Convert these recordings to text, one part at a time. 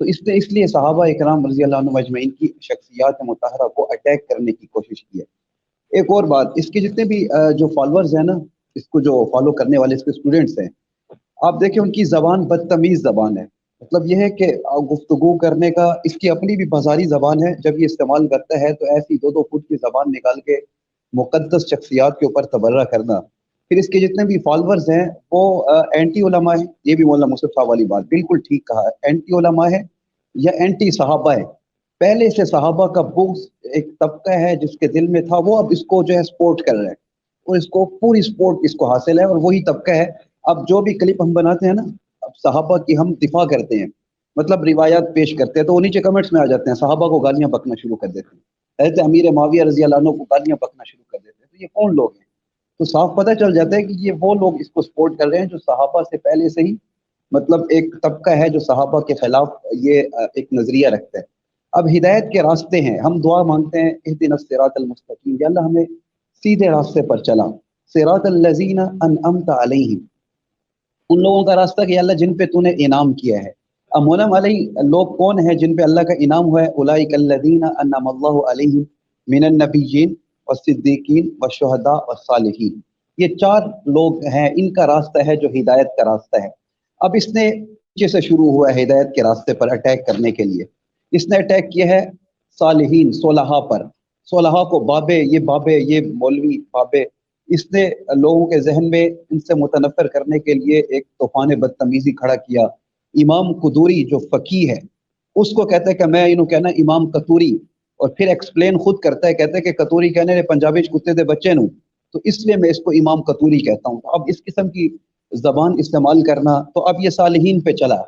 تو اس نے اس لیے صحابہ اکرام رضی اللہ عنہم اجمعین کی شخصیات مطہرہ کو اٹیک کرنے کی کوشش کی ہے. ایک اور بات، اس کے جتنے بھی جو فالوورز ہیں نا، اس کو جو فالو کرنے والے اس کے اسٹوڈنٹس ہیں، آپ دیکھیں ان کی زبان بدتمیز زبان ہے. مطلب یہ ہے کہ گفتگو کرنے کا اس کی اپنی بھی بازاری زبان ہے. جب یہ استعمال کرتا ہے تو ایسی 2 فٹ کی زبان نکال کے مقدس شخصیات کے اوپر تبرہ کرنا. پھر اس کے جتنے بھی فالوورز ہیں وہ اینٹی علماء ہیں. یہ بھی مولانا مصطفیٰ صاحب والی بات بالکل ٹھیک کہا ہے، اینٹی علماء ہے یا اینٹی صحابہ ہے. پہلے سے صحابہ کا بغض ایک طبقہ ہے جس کے دل میں تھا، وہ اب اس کو جو ہے سپورٹ کر رہے ہیں اور اس کو پوری سپورٹ اس کو حاصل ہے، اور وہی طبقہ ہے. اب جو بھی کلپ ہم بناتے ہیں نا، اب صحابہ کی ہم دفاع کرتے ہیں، مطلب روایات پیش کرتے ہیں، تو وہ نیچے کمنٹس میں آ جاتے ہیں، صحابہ کو گالیاں بکنا شروع کر دیتے ہیں، حضرت امیر معاویہ رضی اللہ عنہ کو گالیاں بکنا شروع کر دیتے ہیں. تو یہ کون لوگ ہیں؟ تو صاف پتہ چل جاتا ہے کہ یہ وہ لوگ اس کو سپورٹ کر رہے ہیں جو صحابہ سے پہلے سے ہی مطلب ایک طبقہ ہے جو صحابہ کے خلاف یہ ایک نظریہ رکھتا ہے. اب ہدایت کے راستے ہیں، ہم دعا مانگتے ہیں اہدنا الصراط المستقیم، یا اللہ ہمیں سیدھے راستے پر چلا. صراط الذین انعمت علیہم، ان لوگوں کا راستہ کہ یا اللہ جن پہ تو نے انعام کیا ہے. اب منعم علیہ لوگ کون ہیں جن پہ اللہ کا انعام ہوا ہے؟ اولئک الذین انعم اللہ علیہم من النبیین والصدیقین والشہداء والصالحین. یہ 4 لوگ ہیں، ان کا راستہ ہے جو ہدایت کا راستہ ہے. اب اس نے نیچے سے شروع ہوا ہے ہدایت کے راستے پر اٹیک کرنے کے لیے. اس نے اٹیک کیا ہے صالحین، صلحاء پر. صلحاء کو بابے، یہ مولوی بابے. اس نے لوگوں کے ذہن میں ان سے متنفر کرنے کے لیے ایک طوفان بدتمیزی کھڑا کیا. امام قدوری جو فقیہ ہے اس کو کہتا ہے کہ میں انہوں کہنا امام قطوری، اور پھر ایکسپلین خود کرتا ہے، کہتا ہے کہ قطوری کہنے پنجابی کتے دے بچے نوں، تو اس لیے میں اس کو امام قطوری کہتا ہوں. اب اس قسم کی زبان استعمال کرنا، تو اب یہ صالحین پہ چلا.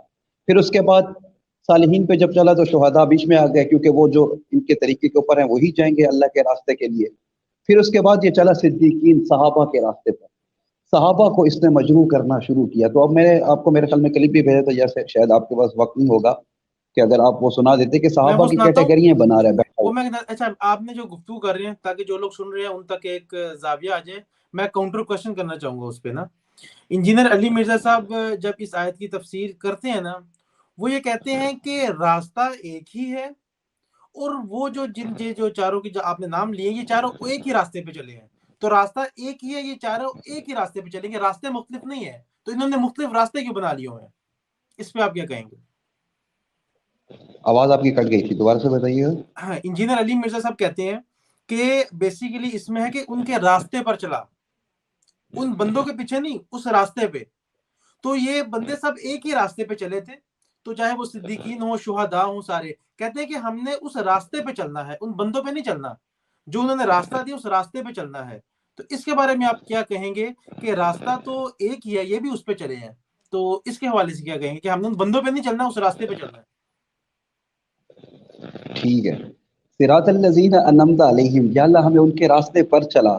پھر اس کے بعد صالحین پہ جب چلا تو شہداء بیچ میں آ گئے، کیونکہ وہ جو ان کے طریقے کے اوپر ہیں وہی جائیں گے اللہ کے راستے کے لیے. پھر اس کے بعد یہ چلا صدیقین، صحابہ کے راستے پر. صحابہ کو اس نے مجروح کرنا شروع کیا. تو اب میں نے آپ کو میرے خیال میں کلپ بھی بھیجا تھا، جیسے شاید آپ کے پاس وقت نہیں ہوگا کہ اگر آپ وہ سنا دیتے کہ میں صحابہ وہ کی سناتا ہوں، کیٹیگریاں بنا رہا ہے بیٹھا وہ ہوا. میں اچھا آپ نے جو گفتگو کر رہے ہیں تاکہ جو لوگ سن رہے ہیں ان تک ایک زاویہ آ جائے، میں کاؤنٹر کوشچن کرنا چاہوں گا اس پہ نا. انجینئر علی مرزا صاحب جب اس آیت کی تفسیر کرتے ہیں نا، وہ یہ کہتے ہیں کہ راستہ ایک ہی ہے، اور وہ جو چاروں کی جو آپ نے نام لیے، یہ چاروں ایک ہی راستے پہ چلے ہیں. تو راستہ ایک ہی ہے، یہ چاروں ایک ہی راستے پہ چلیں گے، راستے مختلف نہیں ہیں. تو انہوں نے مختلف راستے کیوں بنا لیے ہیں؟ اس پہ آپ کیا کہیں گے؟ آواز آپ کی کٹ گئی تھی، دوبارہ سے بتائیے گا. ہاں، انجینئر علی مرزا صاحب کہتے ہیں کہ بیسیکلی اس میں ہے کہ ان کے راستے پر چلا، ان بندوں کے پیچھے نہیں، اس راستے پہ. تو یہ بندے سب ایک ہی راستے پہ چلے تھے، تو چاہے وہ صدیقین ہوں، شہداء ہوں، سارے کہتے ہیں کہ ہم نے اس راستے پہ چلنا ہے، ان بندوں پہ نہیں چلنا. جو انہوں نے راستہ دیا اس راستے پہ چلنا ہے. تو اس کے بارے میں آپ کیا کہیں گے کہ راستہ تو ایک ہی ہے، یہ بھی اس پہ چلے ہیں، تو اس کے حوالے سے کیا کہیں گے کہ ہم نے ان بندوں پہ نہیں چلنا، اس راستے پہ چلنا ہے؟ ٹھیک ہے. صراط الذین انعمت علیہم، یا اللہ ہمیں ان کے راستے پر چلا.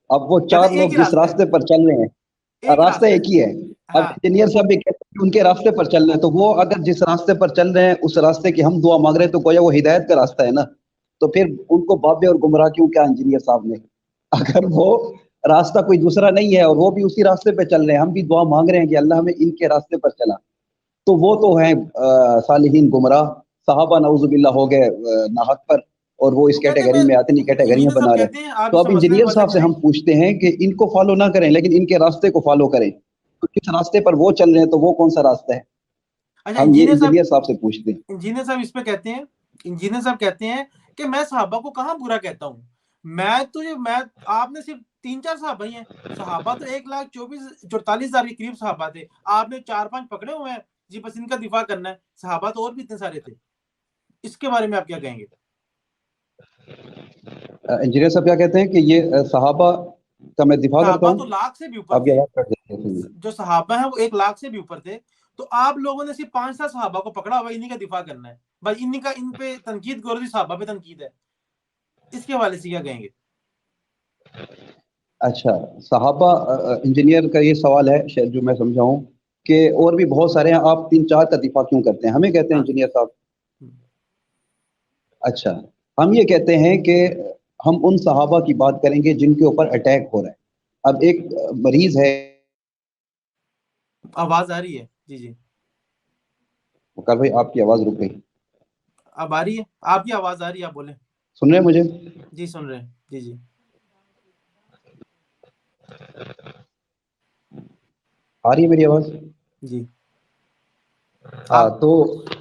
اب وہ کہتے 4 ہیں ایک لوگ ہی جس راستہ ہے، راستے پر چل رہے ہیں، ایک راستہ راستہ ہے. ایک ہی ہے. اب ہاں، انجینئر صاحب بھی کہتے ہیں کہ ان کے راستے پر چل رہے ہیں، تو وہ اگر جس راستے پر چل رہے ہیں اس راستے کی ہم دعا مانگ رہے ہیں، تو گویا وہ ہدایت کا راستہ ہے نا. تو پھر ان کو بابے اور گمراہ کیوں کیا انجینئر صاحب نے؟ اگر وہ راستہ کوئی دوسرا نہیں ہے اور وہ بھی اسی راستے پہ چل رہے ہیں، ہم بھی دعا مانگ رہے ہیں کہ اللہ ہمیں ان کے راستے پر چلا، تو وہ تو ہیں صالحین گمراہ. صحابہ نعوذ باللہ ہو گئے ناحق پر، اور وہ اس وہ کہتے ہیں کیٹیگری میں آتے نہیں، کیٹیگریاں انجینئر صاحب بنا رہے ہیں. کہتے ہیں آپ تو اس اب میں مسئلے انجینئر کو واضح صاحب سے کریں. ہم پوچھتے ہیں کہ ان کو فالو نہ کریں لیکن ان کے راستے کو فالو کریں. تو جس راستے پر وہ چل رہے ہیں تو وہ کون سا راستہ ہے؟ اچھا، ہم یہ انجینئر صاحب سے پوچھتے ہیں. انجینئر صاحب اس پہ کہتے ہیں، انجینئر صاحب کہتے ہیں کہ میں صحابہ کو کہاں برا کہتا ہوں، میں آپ نے صرف 3-4 صحابہ ہی ہیں. صحابہ تو 1,24,44,000 کے قریب صحابہ تھے، آپ نے 4-5 پکڑے ہوئے ہیں جی بس ان کا دفاع کرنا ہے. صحابہ تو اور بھی اتنے سارے تھے. اس کے بارے میں آپ کیا کہیں گے؟ انجینئر صاحب کیا کہتے ہیں کہ یہ صحابہ کا میں دفاع کرتا صحابہ ہوں. تو لاکھ سے بھی اوپر آپ کی تھے، آواز کٹ جاتی ہے. جو صحابہ ہیں وہ 1,00,000 سے بھی اوپر تھے. تو آپ لوگوں نے صرف 5-7 صحابہ کو پکڑا ہوا، انہی کا دفاع کرنا ہے بھائی، ان پہ تنقید کرو، صحابہ پہ تنقید ہے. اس کے حوالے سے کیا کہیں گے؟ اچھا، صحابہ انجینئر کا یہ سوال ہے شاید جو میں سمجھاؤں کہ اور بھی بہت سارے ہیں، آپ 3-4 کا دفاع کیوں کرتے ہیں؟ ہمیں کہتے ہیں ہاں، انجینئر صاحب. اچھا، ہم یہ کہتے ہیں کہ ہم ان صحابہ کی بات کریں گے جن کے اوپر اٹیک ہو رہا ہے. اب ایک مریض ہے، آواز آ رہی ہے؟ جی جی. وقار بھائی آپ کی آواز رک گئی. اب آ رہی ہے؟ آپ کی آواز آ رہی ہے، آپ بولیں. سن رہے ہیں مجھے؟ جی سن رہے ہیں. جی جی آ رہی ہے میری آواز؟ جی آپ تو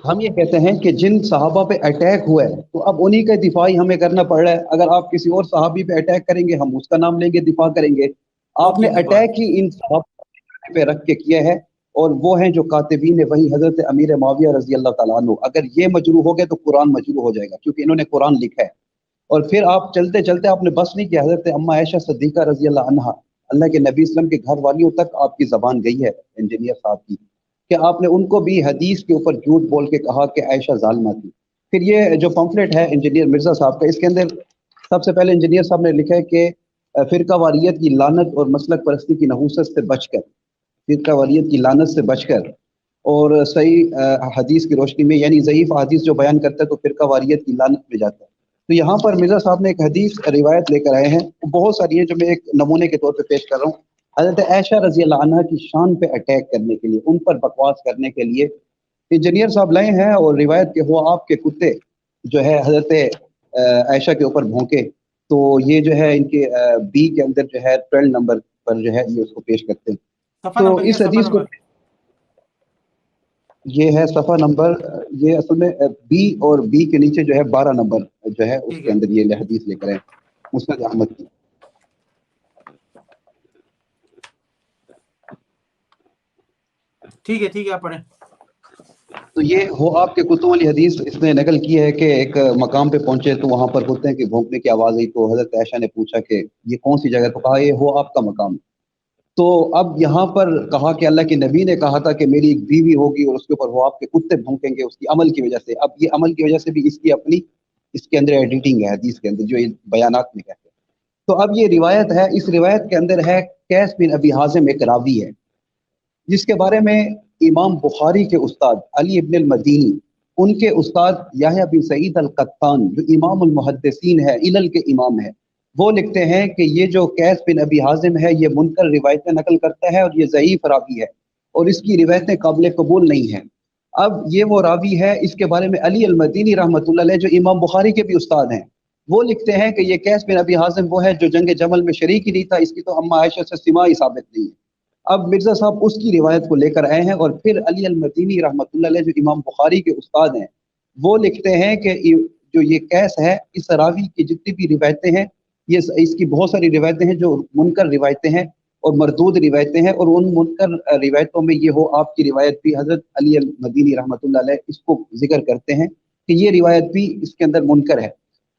ہم یہ کہتے ہیں کہ جن صحابہ پہ اٹیک ہوا ہے تو اب انہی کا دفاع ہمیں کرنا پڑ رہا ہے. اگر آپ کسی اور صحابی پہ اٹیک کریں گے ہم اس کا نام لیں گے، دفاع کریں گے. آپ نے اوکے کی بات. اٹیک ہی ان صحابہ پہ رکھ کے کیا ہے، اور وہ ہیں جو کاتبین وہی حضرت امیر معاویہ رضی اللہ تعالیٰ عنہ. اگر یہ مجروح ہو گئے تو قرآن مجروح ہو جائے گا، کیونکہ انہوں نے قرآن لکھا ہے. اور پھر آپ چلتے چلتے آپ نے بس نہیں کیا، حضرت اما عائشہ صدیقہ رضی اللہ عنہا، اللہ کے نبی اسلم کے گھر والیوں تک آپ کی زبان گئی ہے انجینئر صاحب کی، کہ آپ نے ان کو بھی حدیث کے اوپر جھوٹ بول کے کہا کہ عائشہ ظالمہ تھی. پھر یہ جو پمفلٹ ہے انجینئر مرزا صاحب کا، اس کے اندر سب سے پہلے انجینئر صاحب نے لکھا ہے کہ فرقہ واریت کی لعنت اور مسلک پرستی کی نحوست سے بچ کر، فرقہ واریت کی لعنت سے بچ کر اور صحیح حدیث کی روشنی میں، یعنی ضعیف حدیث جو بیان کرتا ہے تو فرقہ واریت کی لعنت میں جاتا ہے. تو یہاں پر مرزا صاحب نے ایک حدیث روایت لے کر آئے ہیں، بہت ساری ہیں جو میں ایک نمونے کے طور پہ پیش کر رہا ہوں. حضرت عائشہ رضی اللہ عنہا کی شان پہ اٹیک کرنے کے لیے، ان پر بکواس کرنے کے لیے انجینئر صاحب لائے ہیں، اور روایت کے ہو آپ کے کتے جو ہے حضرت عائشہ کے اوپر بھونکے. تو یہ جو ہے ان کے بی کے اندر جو ہے 12 نمبر پر جو ہے یہ اس کو پیش کرتے ہیں. صفحہ تو نمبر کیا؟ اس صفحہ حدیث کو، نمبر یہ ہے صفحہ نمبر، یہ اصل میں بی اور بی کے نیچے جو ہے 12 نمبر جو ہے اس ٹھیک کے ہے اندر یہ حدیث لے کر ہے مسند احمد کی. ٹھیک ہے ٹھیک ہے، آپ پڑھیں. تو یہ ہو آپ کے کتوں والی حدیث اس نے نقل کی ہے کہ ایک مقام پہ پہنچے تو وہاں پر کتے کی بھونکنے کی آواز آئی، تو حضرت عائشہ نے پوچھا کہ یہ کون سی جگہ؟ تو کہا یہ ہو آپ کا مقام. تو اب یہاں پر کہا کہ اللہ کے نبی نے کہا تھا کہ میری ایک بیوی ہوگی اور اس کے اوپر وہ آپ کے کتے بھونکیں گے اس کی عمل کی وجہ سے. اب یہ عمل کی وجہ سے بھی اس کی اپنی اس کے اندر ایڈیٹنگ ہے حدیث کے اندر جو بیانات میں کہتے ہیں. تو اب یہ روایت ہے، اس روایت کے اندر ہے قیس بن ابی حازم ایک راوی ہے جس کے بارے میں امام بخاری کے استاد علی ابن المدینی، ان کے استاد یحییٰ بن سعید القطان جو امام المحدثین ہے، علل کے امام ہے، وہ لکھتے ہیں کہ یہ جو قیس بن ابی حازم ہے یہ منکر روایتیں نقل کرتا ہے اور یہ ضعیف راوی ہے اور اس کی روایتیں قابل قبول نہیں ہیں. اب یہ وہ راوی ہے، اس کے بارے میں علی المدینی رحمۃ اللہ علیہ جو امام بخاری کے بھی استاد ہیں، وہ لکھتے ہیں کہ یہ قیس بن ابی حازم وہ ہے جو جنگ جمل میں شریک ہی نہیں تھا، اس کی تو اما عائشہ سے سماعی ثابت نہیں ہے. اب مرزا صاحب اس کی روایت کو لے کر آئے ہیں، اور پھر علی المدینی رحمۃ اللہ علیہ جو امام بخاری کے استاد ہیں وہ لکھتے ہیں کہ جو یہ قیس ہے اس راوی کی جتنی بھی روایتیں ہیں، یہ اس کی بہت ساری روایتیں ہیں جو منکر روایتیں ہیں اور مردود روایتیں ہیں، اور ان منکر روایتوں میں یہ ہو آپ کی روایت بھی حضرت علی المدینی رحمۃ اللہ علیہ اس کو ذکر کرتے ہیں کہ یہ روایت بھی اس کے اندر منکر ہے.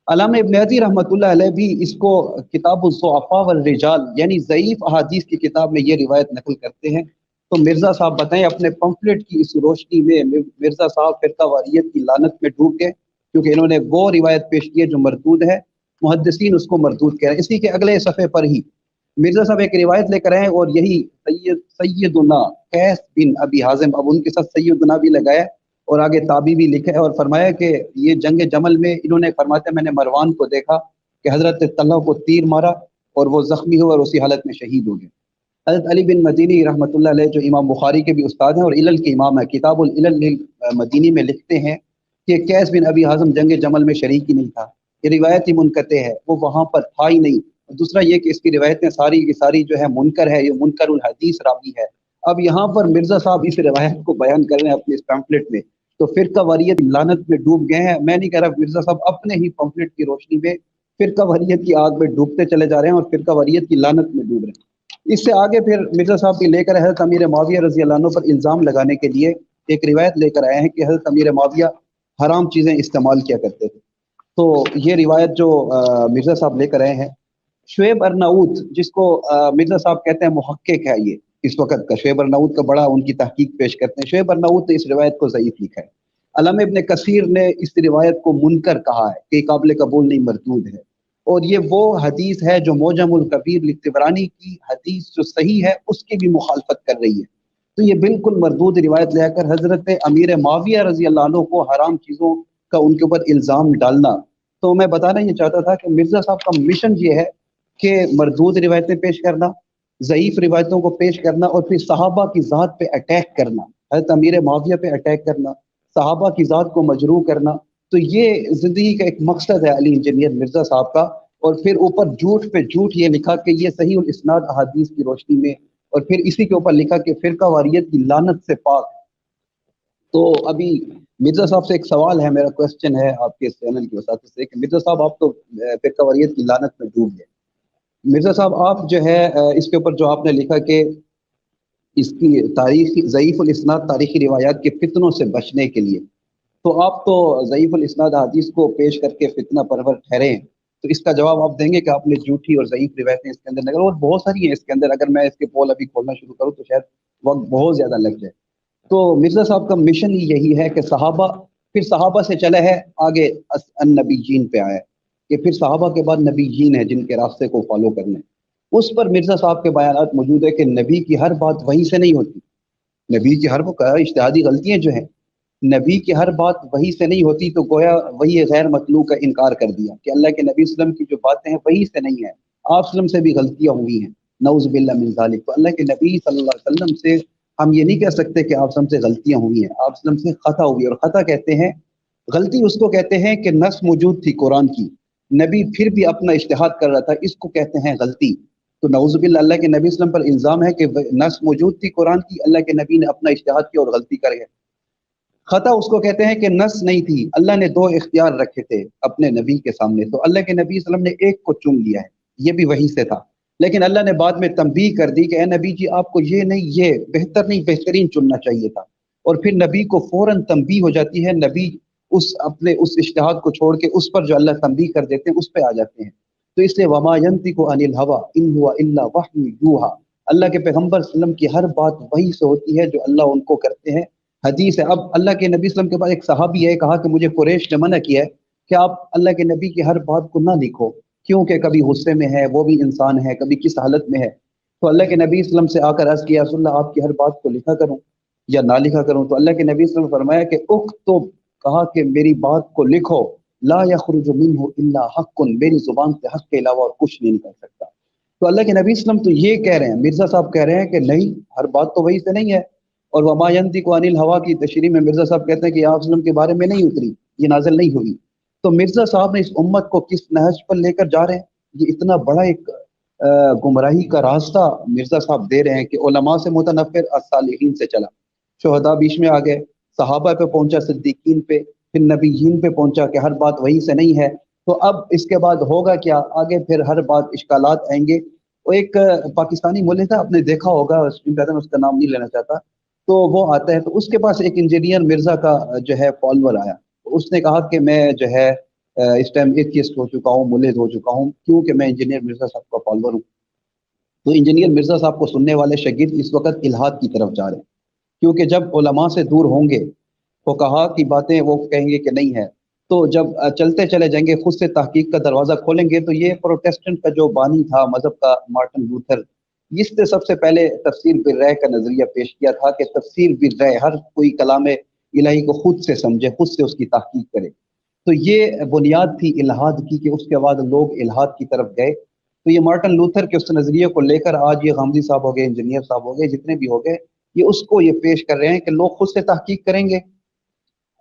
علامہ ابن عدی رحمۃ اللہ علیہ بھی اس کو کتاب الضعفاء والرجال یعنی ضعیف احادیث کی کتاب میں یہ روایت نقل کرتے ہیں. تو مرزا صاحب بتائیں اپنے پمفلٹ کی اس روشنی میں مرزا صاحب فرقہ واریت کی لعنت میں ڈوب گئے، کیونکہ انہوں نے وہ روایت پیش کی ہے جو مردود ہے، محدثین اس کو مردود کہہ رہے ہیں. اسی کے اگلے صفحے پر ہی مرزا صاحب ایک روایت لے کر آئے اور یہی سیدنا قیس بن ابی حازم، اب ان کے ساتھ سیدنا بھی لگایا اور آگے تابی بھی لکھا ہے، اور فرمایا کہ یہ جنگ جمل میں انہوں نے فرماتے میں نے مروان کو دیکھا کہ حضرت طلحہ کو تیر مارا اور وہ زخمی ہوا اور اسی حالت میں شہید ہو گئے. حضرت علی بن مدینی رحمۃ اللہ علیہ جو امام بخاری کے بھی استاد ہیں اور علل کے امام ہیں، کتاب العلل مدینی میں لکھتے ہیں کہ قیس بن ابی حازم جنگ جمل میں شریک ہی نہیں تھا، یہ روایت ہی منقطع ہے، وہ وہاں پر تھا ہی نہیں. دوسرا یہ کہ اس کی روایتیں ساری کی ساری جو ہے منکر ہے، یہ منکر الحدیث راوی ہے. اب یہاں پر مرزا صاحب اس روایت کو بیان کر رہے ہیں اپنے اس پمفلٹ میں، تو فرقہ واریت لعنت میں ڈوب گئے ہیں. میں نہیں کہہ رہا، مرزا صاحب اپنے ہی پمفلٹ کی روشنی میں فرقہ واریت کی آگ میں ڈوبتے چلے جا رہے ہیں اور فرقہ واریت کی لعنت میں ڈوب رہے ہیں. اس سے آگے پھر مرزا صاحب بھی لے کر حضرت امیر معاویہ رضی اللہ عنہ پر الزام لگانے کے لیے ایک روایت لے کر آئے ہیں کہ حضرت امیر معاویہ حرام چیزیں استعمال کیا کرتے تھے. تو یہ روایت جو مرزا صاحب لے کر آئے ہیں، شعیب ارناؤت جس کو مرزا صاحب کہتے ہیں محقق ہے یہ اس وقت کا، شعیب ارناؤت کا بڑا ان کی تحقیق پیش کرتے ہیں. شعیب ارناؤت نے اس روایت کو ضعیف لکھا ہے. علامہ ابن کثیر نے اس روایت کو منکر کہا ہے کہ قابل قبول نہیں، مردود ہے. اور یہ وہ حدیث ہے جو موجم الکبیر لطبرانی کی حدیث جو صحیح ہے اس کی بھی مخالفت کر رہی ہے. تو یہ بالکل مردود روایت لے کر حضرت امیر معاویہ رضی اللہ عنہ کو حرام چیزوں کا ان کے اوپر الزام ڈالنا. تو میں بتانا یہ چاہتا تھا کہ مرزا صاحب کا مشن یہ ہے کہ مردود روایتیں پیش کرنا، ضعیف روایتوں کو پیش کرنا، اور پھر صحابہ کی ذات پہ اٹیک کرنا، حضرت امیر معاویہ پہ اٹیک کرنا، صحابہ کی ذات کو مجروح کرنا. تو یہ زندگی کا ایک مقصد ہے علی انجینئر مرزا صاحب کا. اور پھر اوپر جھوٹ پہ جھوٹ یہ لکھا کہ یہ صحیح الاسناد احادیث کی روشنی میں، اور پھر اسی کے اوپر لکھا کہ فرقہ واریت کی لعنت سے پاک. تو ابھی مرزا صاحب سے ایک سوال ہے، میرا کوشچن ہے آپ کے اس چینل کی وساطت سے کہ مرزا صاحب آپ تو فرقہ واریت کی لعنت میں ڈوب گئے. مرزا صاحب آپ جو ہے اس کے اوپر جو آپ نے لکھا کہ اس کی تاریخی ضعیف الاسناد تاریخی روایات کے فتنوں سے بچنے کے لیے، تو آپ تو ضعیف الاسناد حدیث کو پیش کر کے فتنہ پرور ٹھہرے ہیں. تو اس کا جواب آپ دیں گے کہ آپ نے جھوٹی اور ضعیف روایتیں اس کے اندر نگر، اور بہت ساری ہیں اس کے اندر، اگر میں اس کے پول ابھی کھولنا شروع کروں تو شاید وقت بہت زیادہ لگ جائے. تو مرزا صاحب کا مشن ہی یہی ہے کہ صحابہ، پھر صحابہ سے چلے ہے آگے النبیین پہ آیا کہ پھر صحابہ کے بعد نبیین ہیں جن کے راستے کو فالو کرنے. اس پر مرزا صاحب کے بیانات موجود ہے کہ نبی کی ہر بات وحی سے نہیں ہوتی. نبی کی ہر وہ اجتہادی غلطیاں جو ہیں، نبی کی ہر بات وحی سے نہیں ہوتی، تو گویا وہی غیر مطلوب کا انکار کر دیا کہ اللہ کے نبی صلی اللہ علیہ وسلم کی جو باتیں ہیں وحی سے نہیں ہیں، آپ صلی اللہ علیہ وسلم سے بھی غلطیاں ہوئی ہیں، نعوذ باللہ من ذالک. تو اللہ کے نبی صلی اللہ علیہ وسلم سے ہم یہ نہیں کہہ سکتے کہ آپ صلی اللہ علیہ وسلم سے غلطیاں ہوئی ہیں، آپ صلی اللہ علیہ وسلم سے خطا ہوئی. اور خطا کہتے ہیں، غلطی اس کو کہتے ہیں کہ نص موجود تھی قرآن کی، نبی پھر بھی اپنا اجتہاد کر رہا تھا، اس کو کہتے ہیں غلطی. تو نعوذ باللہ اللہ کے نبی صلی اللہ علیہ وسلم پر الزام ہے کہ نص موجود تھی قرآن کی، اللہ کے نبی نے اپنا اجتہاد کیا اور غلطی کر گئے. خطا اس کو کہتے ہیں کہ نص نہیں تھی، اللہ نے دو اختیار رکھے تھے اپنے نبی کے سامنے، تو اللہ کے نبی صلی اللہ علیہ وسلم نے ایک کو چن لیا ہے، یہ بھی وحی سے تھا. لیکن اللہ نے بعد میں تنبیہ کر دی کہ اے نبی جی آپ کو یہ نہیں، یہ بہتر نہیں بہترین چننا چاہیے تھا. اور پھر نبی کو فوراً تنبیہ ہو جاتی ہے، نبی اپنے اس اجتہاد کو چھوڑ کے اس پر جو اللہ تنبیہ کر دیتے ہیں اس پہ آ جاتے ہیں. تو اس لیے وما ينطق عن الهوى ان هو الا وحی یوحى، اللہ کے پیغمبر صلی اللہ علیہ وسلم کی ہر بات وحی سے ہوتی ہے جو اللہ ان کو کرتے ہیں. حدیث ہے. اب اللہ کے نبی صلی اللہ علیہ وسلم کے بعد ایک صحابی ہے، کہا کہ مجھے قریش نے منع کیا ہے کہ آپ اللہ کے نبی کی ہر بات کو نہ لکھو، کیونکہ کبھی غصے میں ہے، وہ بھی انسان ہے، کبھی کس حالت میں ہے. تو اللہ کے نبی صلی اللہ علیہ وسلم سے آ کر عرض کیا رسول اللہ آپ کی ہر بات کو لکھا کروں یا نہ لکھا کروں؟ تو اللہ کے نبی صلی اللہ علیہ وسلم نے فرمایا کہ اکتب، کہا کہ میری بات کو لکھو، لا یخرج منہ الا حق، میری زبان سے حق کے علاوہ اور کچھ نہیں نکل سکتا. تو اللہ کے نبی صلی اللہ علیہ وسلم تو یہ کہہ رہے ہیں، مرزا صاحب کہہ رہے ہیں کہ نہیں، ہر بات تو وہی سے نہیں ہے. اور وما ينطق عن الهوى کی تشریح میں مرزا صاحب کہتے ہیں کہ آپ صلی اللہ علیہ وسلم کے بارے میں نہیں اتری، یہ نازل نہیں ہوئی. تو مرزا صاحب نے اس امت کو کس نہج پر لے کر جا رہے ہیں؟ یہ اتنا بڑا ایک گمراہی کا راستہ مرزا صاحب دے رہے ہیں کہ علماء سے متنفر، الصالحین سے چلا، شہداء بیچ میں آ گئے، صحابہ پہ پہنچا، صدیقین پہ، پھر نبیین پہ پہنچا کہ ہر بات وہی سے نہیں ہے. تو اب اس کے بعد ہوگا کیا آگے؟ پھر ہر بات اشکالات آئیں گے. وہ ایک پاکستانی مولوی تھا، آپ نے دیکھا ہوگا، اس کا نام نہیں لینا چاہتا، تو وہ آتا ہے، تو اس کے پاس ایک انجینئر مرزا کا جو ہے فالوور آیا. اس نے کہا کہ میں جو ہے اس ٹائم ایتھیسٹ ہو چکا ہوں، ملحد ہو چکا ہوں، کیونکہ میں انجینئر مرزا صاحب کا فالوور ہوں. تو انجینئر مرزا صاحب کو سننے والے شاگرد اس وقت الہاد کی طرف جا رہے ہیں، کیونکہ جب علماء سے دور ہوں گے، فقہا کی باتیں وہ کہیں گے کہ نہیں ہے، تو جب چلتے چلے جائیں گے، خود سے تحقیق کا دروازہ کھولیں گے. تو یہ پروٹیسٹنٹ کا جو بانی تھا مذہب کا، مارٹن لوتھر، اس نے سب سے پہلے تفسیر بالرأی کا نظریہ پیش کیا تھا کہ تفسیر بالرأی، ہر کوئی کلام الہی کو خود سے سمجھے، خود سے اس کی تحقیق کرے. تو یہ بنیاد تھی الہاد کی، کہ اس کے بعد لوگ الہاد کی طرف گئے. تو یہ مارٹن لوتھر کے اس نظریے کو لے کر آج یہ غامدی صاحب ہو گئے، انجینئر صاحب ہو گئے، جتنے بھی ہو گئے، یہ اس کو یہ پیش کر رہے ہیں کہ لوگ خود سے تحقیق کریں گے،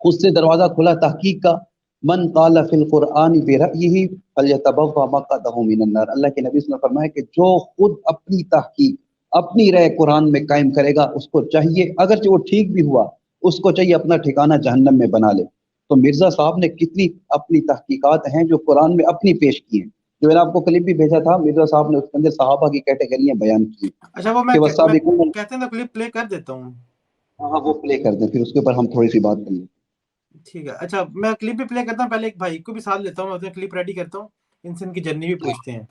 خود سے دروازہ کھلا تحقیق کا. من قال فی القرآن برأیہ فلیتبوأ مقعدہ من النار، اللہ کے نبی صلی اللہ علیہ وسلم نے فرمایا کہ جو خود اپنی تحقیق، اپنی رائے قرآن میں قائم کرے گا، اس کو چاہیے اگرچہ وہ ٹھیک بھی ہوا، اس کو چاہیے اپنا ٹھکانہ جہنم میں بنا لے. تو مرزا صاحب نے کتنی اپنی تحقیقات ہیں جو قرآن میں اپنی پیش کی ہیں. جو میں نے آپ کو کلپ بھی بھیجا تھا، مرزا صاحب نے اس کے اندر صحابہ کی کیٹیگریاں بیان کی. اچھا وہ میں کہ والسابقون، کہتے ہیں تو کلپ پلے کر دیتا ہوں. ہاں وہ پلے کر دیں، پھر اس کے اوپر ہم تھوڑی سی بات کر لیں. ٹھیک ہے. اچھا میں کلپ بھی پلے کرتا ہوں، پہلے ایک بھائی کو بھی ساتھ لیتا ہوں، میں کلپ ریڈی کرتا ہوں، ان سے ان کی جرنی بھی پوچھتے ہیں.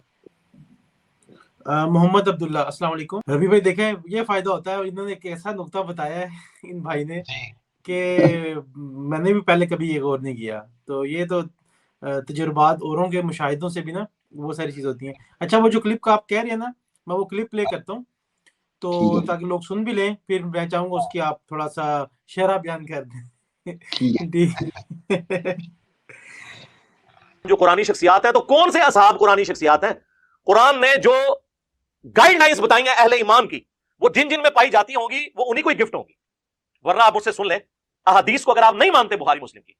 محمد عبداللہ، السلام علیکم. ربی بھائی دیکھیں یہ فائدہ ہوتا ہے، انہوں نے ایک ایسا نقطہ بتایا ہے ان بھائی نے کہ میں نے بھی پہلے کبھی یہ غور نہیں کیا. تو یہ تو تجربات اوروں کے مشاہدوں سے بھی نا وہ ساری چیز ہوتی ہیں. اچھا وہ جو کلپ کا آپ کہہ رہے ہیں نا، میں وہ کلپ پلے کرتا ہوں تو تاکہ لوگ سن بھی لیں، پھر میں چاہوں گا اس کی آپ تھوڑا سا شرح بیان کر دیں. جو قرآنی شخصیات ہیں، تو کون سے اصحاب قرآنی شخصیات ہیں؟ قرآن نے جو گائیڈ لائنز بتائی ہیں اہل ایمان کی، وہ جن جن میں پائی جاتی ہوں گی وہ انہی کو ہی گفٹ ہوں گی. ورنہ آپ مجھ سے سن لیں، احادیث کو اگر آپ نہیں مانتے بخاری مسلم کی،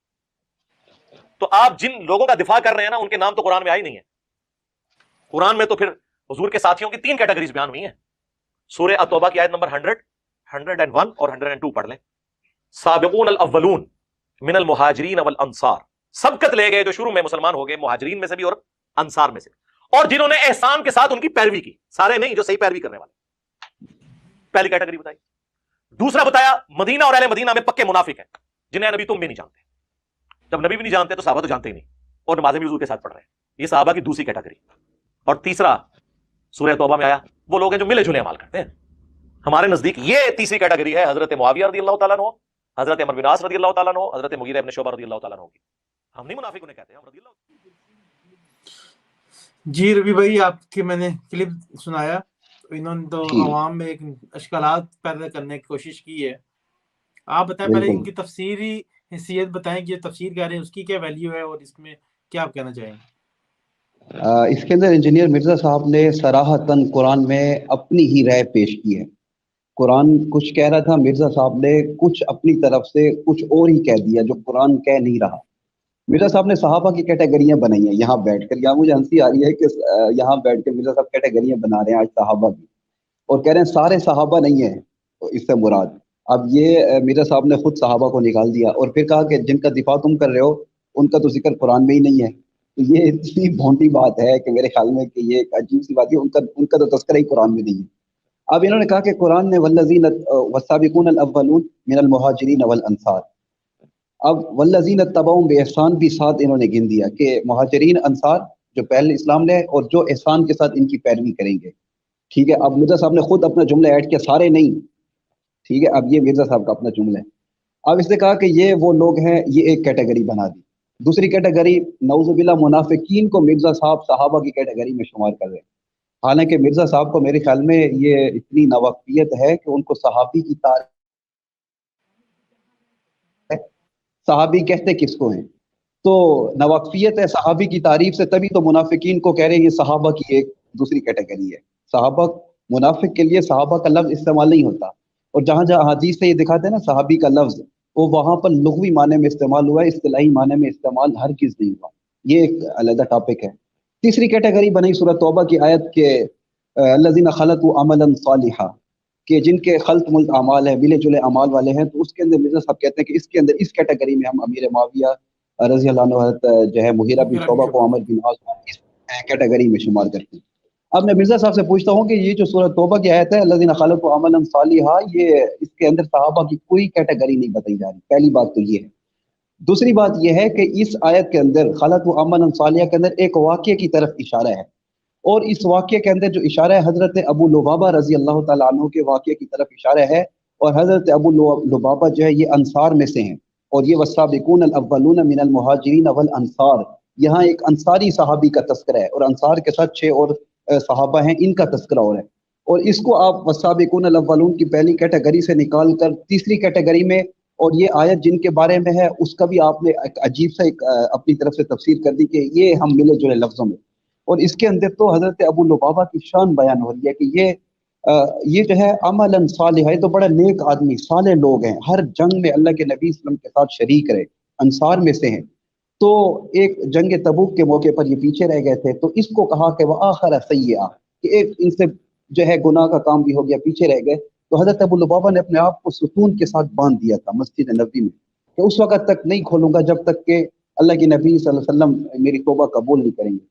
تو آپ جن لوگوں کا دفاع کر رہے ہیں نا، ان کے نام تو قرآن میں آئی نہیں ہے. قرآن میں تو پھر حضور کے ساتھیوں کی 3 کیٹیگریز بیان ہوئی ہیں. سورہ التوبہ کی آیت نمبر 100، 101 اور 102 پڑھ لیں. سابقون الاولون من المہاجرین والانصار، سبقت لے گئے جو شروع میں مسلمان ہو گئے، مہاجرین میں سے بھی اور انصار میں سے، اور جنہوں نے احسان کے ساتھ ان کی پیروی کی. سارے نہیں، جو صحیح پیروی کرنے والے. پہلی کیٹیگری بتائی. دوسرا بتایا مدینہ اور اہل مدینہ میں پکے منافق ہیں جنہیں نبی تم بھی نہیں جانتے. جب نبی بھی نہیں جانتے تو صحابہ تو جانتے ہی نہیں، اور نمازیں بھی حضور کے ساتھ پڑھ رہے ہیں. یہ صحابہ کی دوسری کیٹیگری. اور تیسرا سورہ توبہ میں آیا وہ لوگ ہیں جو ملے جلے اعمال کرتے ہیں. ہمارے نزدیک یہ تیسری کیٹیگری ہے حضرت معاویہ رضی اللہ تعالیٰ عنہ، حضرت عمرو بن عاص رضی اللہ تعالیٰ عنہ، حضرت مغیرہ ابن شعبہ رضی اللہ تعالیٰ عنہ کی. ہم نہیں منافق انہیں کہتے ہیں، ہم رضی اللہ. جی ربی بھائی، آپ کی میں نے کلپ سنایا، انہوں نے تو عوام میں ایک اشکالات پیدا کرنے کی کوشش کی ہے. آپ بتائیں پہلے ان کی تفسیری حیثیت بتائیں کہ یہ تفسیر کہہ رہے ہیں اس کی کیا ویلیو ہے، اور اس میں کیا آپ کہنا چاہیں گے؟ اس کے اندر انجینئر مرزا صاحب نے صراحتاً قرآن میں اپنی ہی رائے پیش کی ہے. قرآن کچھ کہہ رہا تھا، مرزا صاحب نے کچھ اپنی طرف سے کچھ اور ہی کہہ دیا جو قرآن کہہ نہیں رہا. مرزا صاحب نے صحابہ کی کیٹیگریاں بنائی ہیں یہاں بیٹھ کر. یہاں مجھے ہنسی آ رہی ہے کہ یہاں بیٹھ کے مرزا صاحب کیٹیگریاں بنا رہے ہیں آج صحابہ کی، اور کہہ رہے ہیں سارے صحابہ نہیں ہیں اس سے مراد. اب یہ مرزا صاحب نے خود صحابہ کو نکال دیا اور پھر کہا کہ جن کا دفاع تم کر رہے ہو ان کا تو ذکر قرآن میں ہی نہیں ہے. تو یہ اتنی بھونڈی بات ہے کہ میرے خیال میں کہ یہ ایک عجیب سی بات ہے. ان کا تو تذکرہ ہی قرآن میں نہیں ہے. اب انہوں نے کہا کہ قرآن نے والذین والسابقون الاولون من المہاجرین والانصار. اب والذین اتبعوہم بإحسان بھی ساتھ انہوں نے گن دیا کہ مہاجرین انصار جو پہلے اسلام لے اور جو احسان کے ساتھ ان کی پیروی کریں گے. ٹھیک ہے، اب مرزا صاحب نے خود اپنا جملہ ایڈ کیا، سارے نہیں. ٹھیک ہے، اب یہ مرزا صاحب کا اپنا جملہ ہے. اب اس نے کہا کہ یہ وہ لوگ ہیں، یہ ایک کیٹیگری بنا دی. دوسری کیٹیگری نعوذ باللہ منافقین کو مرزا صاحب صحابہ کی کیٹیگری میں شمار کر رہے ہیں. حالانکہ مرزا صاحب کو میرے خیال میں یہ اتنی ناواقفیت ہے کہ ان کو صحابی کی تعریف، صحابی کہتے کس کو ہیں؟ تو ناواقفیت ہے صحابی کی تعریف سے، تبھی تو منافقین کو کہہ رہے ہیں یہ صحابہ کی ایک دوسری کیٹیگری ہے. صحابہ، منافق کے لیے صحابہ کا لفظ استعمال نہیں ہوتا. اور جہاں جہاں حدیث سے یہ دکھاتے ہیں نا صحابی کا لفظ، وہ وہاں پر لغوی معنی میں استعمال ہوا ہے، اصطلاحی معنی میں استعمال ہرگز نہیں ہوا. یہ ایک علیحدہ ٹاپک ہے. تیسری کیٹیگری بنی سورہ توبہ کی آیت کے الذین خلقوا عملا صالحا، کہ جن کے خلط ملت اعمال ہے، ملے جلے اعمال والے ہیں. تو اس کے اندر مرزا صاحب کہتے ہیں کہ اس کے اندر اس کیٹیگری میں ہم امیر معاویہ رضی اللہ عنہ حضرت جو ہے مغیرہ بن شعبہ کو، عمر بن عاص کو اس کیٹیگری میں شمار کرتے ہیں. اب میں مرزا صاحب سے پوچھتا ہوں کہ یہ جو سورہ توبہ کی آیت ہے الذین خلقوا عملا صالحا، یہ اس کے اندر صحابہ کی کوئی کیٹیگری نہیں بتائی جا رہی. پہلی بات تو یہ ہے. دوسری بات یہ ہے کہ اس آیت کے اندر خلقوا عملا صالحا کے اندر ایک واقعے کی طرف اشارہ ہے، اور اس واقعے کے اندر جو اشارہ ہے حضرت ابو لبابہ رضی اللہ تعالیٰ عنہ کے واقعے کی طرف اشارہ ہے. اور حضرت ابو لبابہ جو ہے یہ انصار میں سے ہیں، اور یہ والسابقون الاولون من المہاجرین والانصار، یہاں ایک انصاری صحابی کا تذکرہ ہے، اور انصار کے ساتھ 6 اور صحابہ ہیں، ان کا تذکرہ ہو رہا ہے. اور اس کو آپ والسابقون الاولون کی پہلی کیٹیگری سے نکال کر تیسری کیٹیگری میں، اور یہ آیت جن کے بارے میں ہے اس کا بھی آپ نے ایک عجیب سا ایک اپنی طرف سے تفسیر کر دی کہ یہ ہم ملے جلے لفظوں میں. اور اس کے اندر تو حضرت ابو لبابہ کی شان بیان ہو رہی ہے کہ یہ جو ہے عملاً صالح ہے، تو بڑا نیک آدمی، صالح لوگ ہیں، ہر جنگ میں اللہ کے نبی صلی اللہ علیہ وسلم کے ساتھ شریک رہے، انصار میں سے ہیں. تو ایک جنگ تبوک کے موقع پر یہ پیچھے رہ گئے تھے، تو اس کو کہا کہ وآخر سیئہ، کہ ایک ان سے جو ہے گناہ کا کام بھی ہو گیا، پیچھے رہ گئے. تو حضرت ابو لبابہ نے اپنے آپ کو ستون کے ساتھ باندھ دیا تھا مسجد نبوی میں کہ اس وقت تک نہیں کھولوں گا جب تک کہ اللہ کے نبی صلی اللہ علیہ وسلم میری توبہ قبول نہیں کریں گے.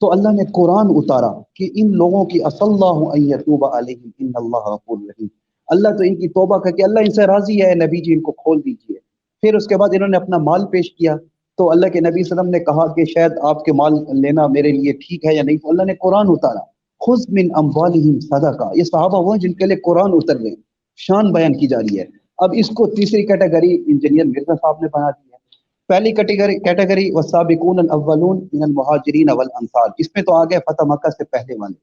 تو اللہ نے قرآن اتارا کہ ان لوگوں کی عسى الله ان يتوب عليهم ان اللہ غفور رحیم. اللہ تو ان کی توبہ کر کے اللہ ان سے راضی ہے، نبی جی ان کو کھول دیجئے. پھر اس کے بعد انہوں نے اپنا مال پیش کیا، تو اللہ کے نبی صلی اللہ علیہ وسلم نے کہا کہ شاید آپ کے مال لینا میرے لیے ٹھیک ہے یا نہیں. تو اللہ نے قرآن اتارا، خذ من اموالہم صدقہ. یہ صحابہ وہ ہیں جن کے لیے قرآن اتر رہے ہیں، شان بیان کی جا رہی ہے. اب اس کو تیسری کیٹیگری انجینئر مرزا صاحب نے بنا دی ہے. پہلی کیٹیگری والسابقون الاولون من المہاجرین والانصار، اس میں تو آ گئے فتح مکہ سے پہلے والے.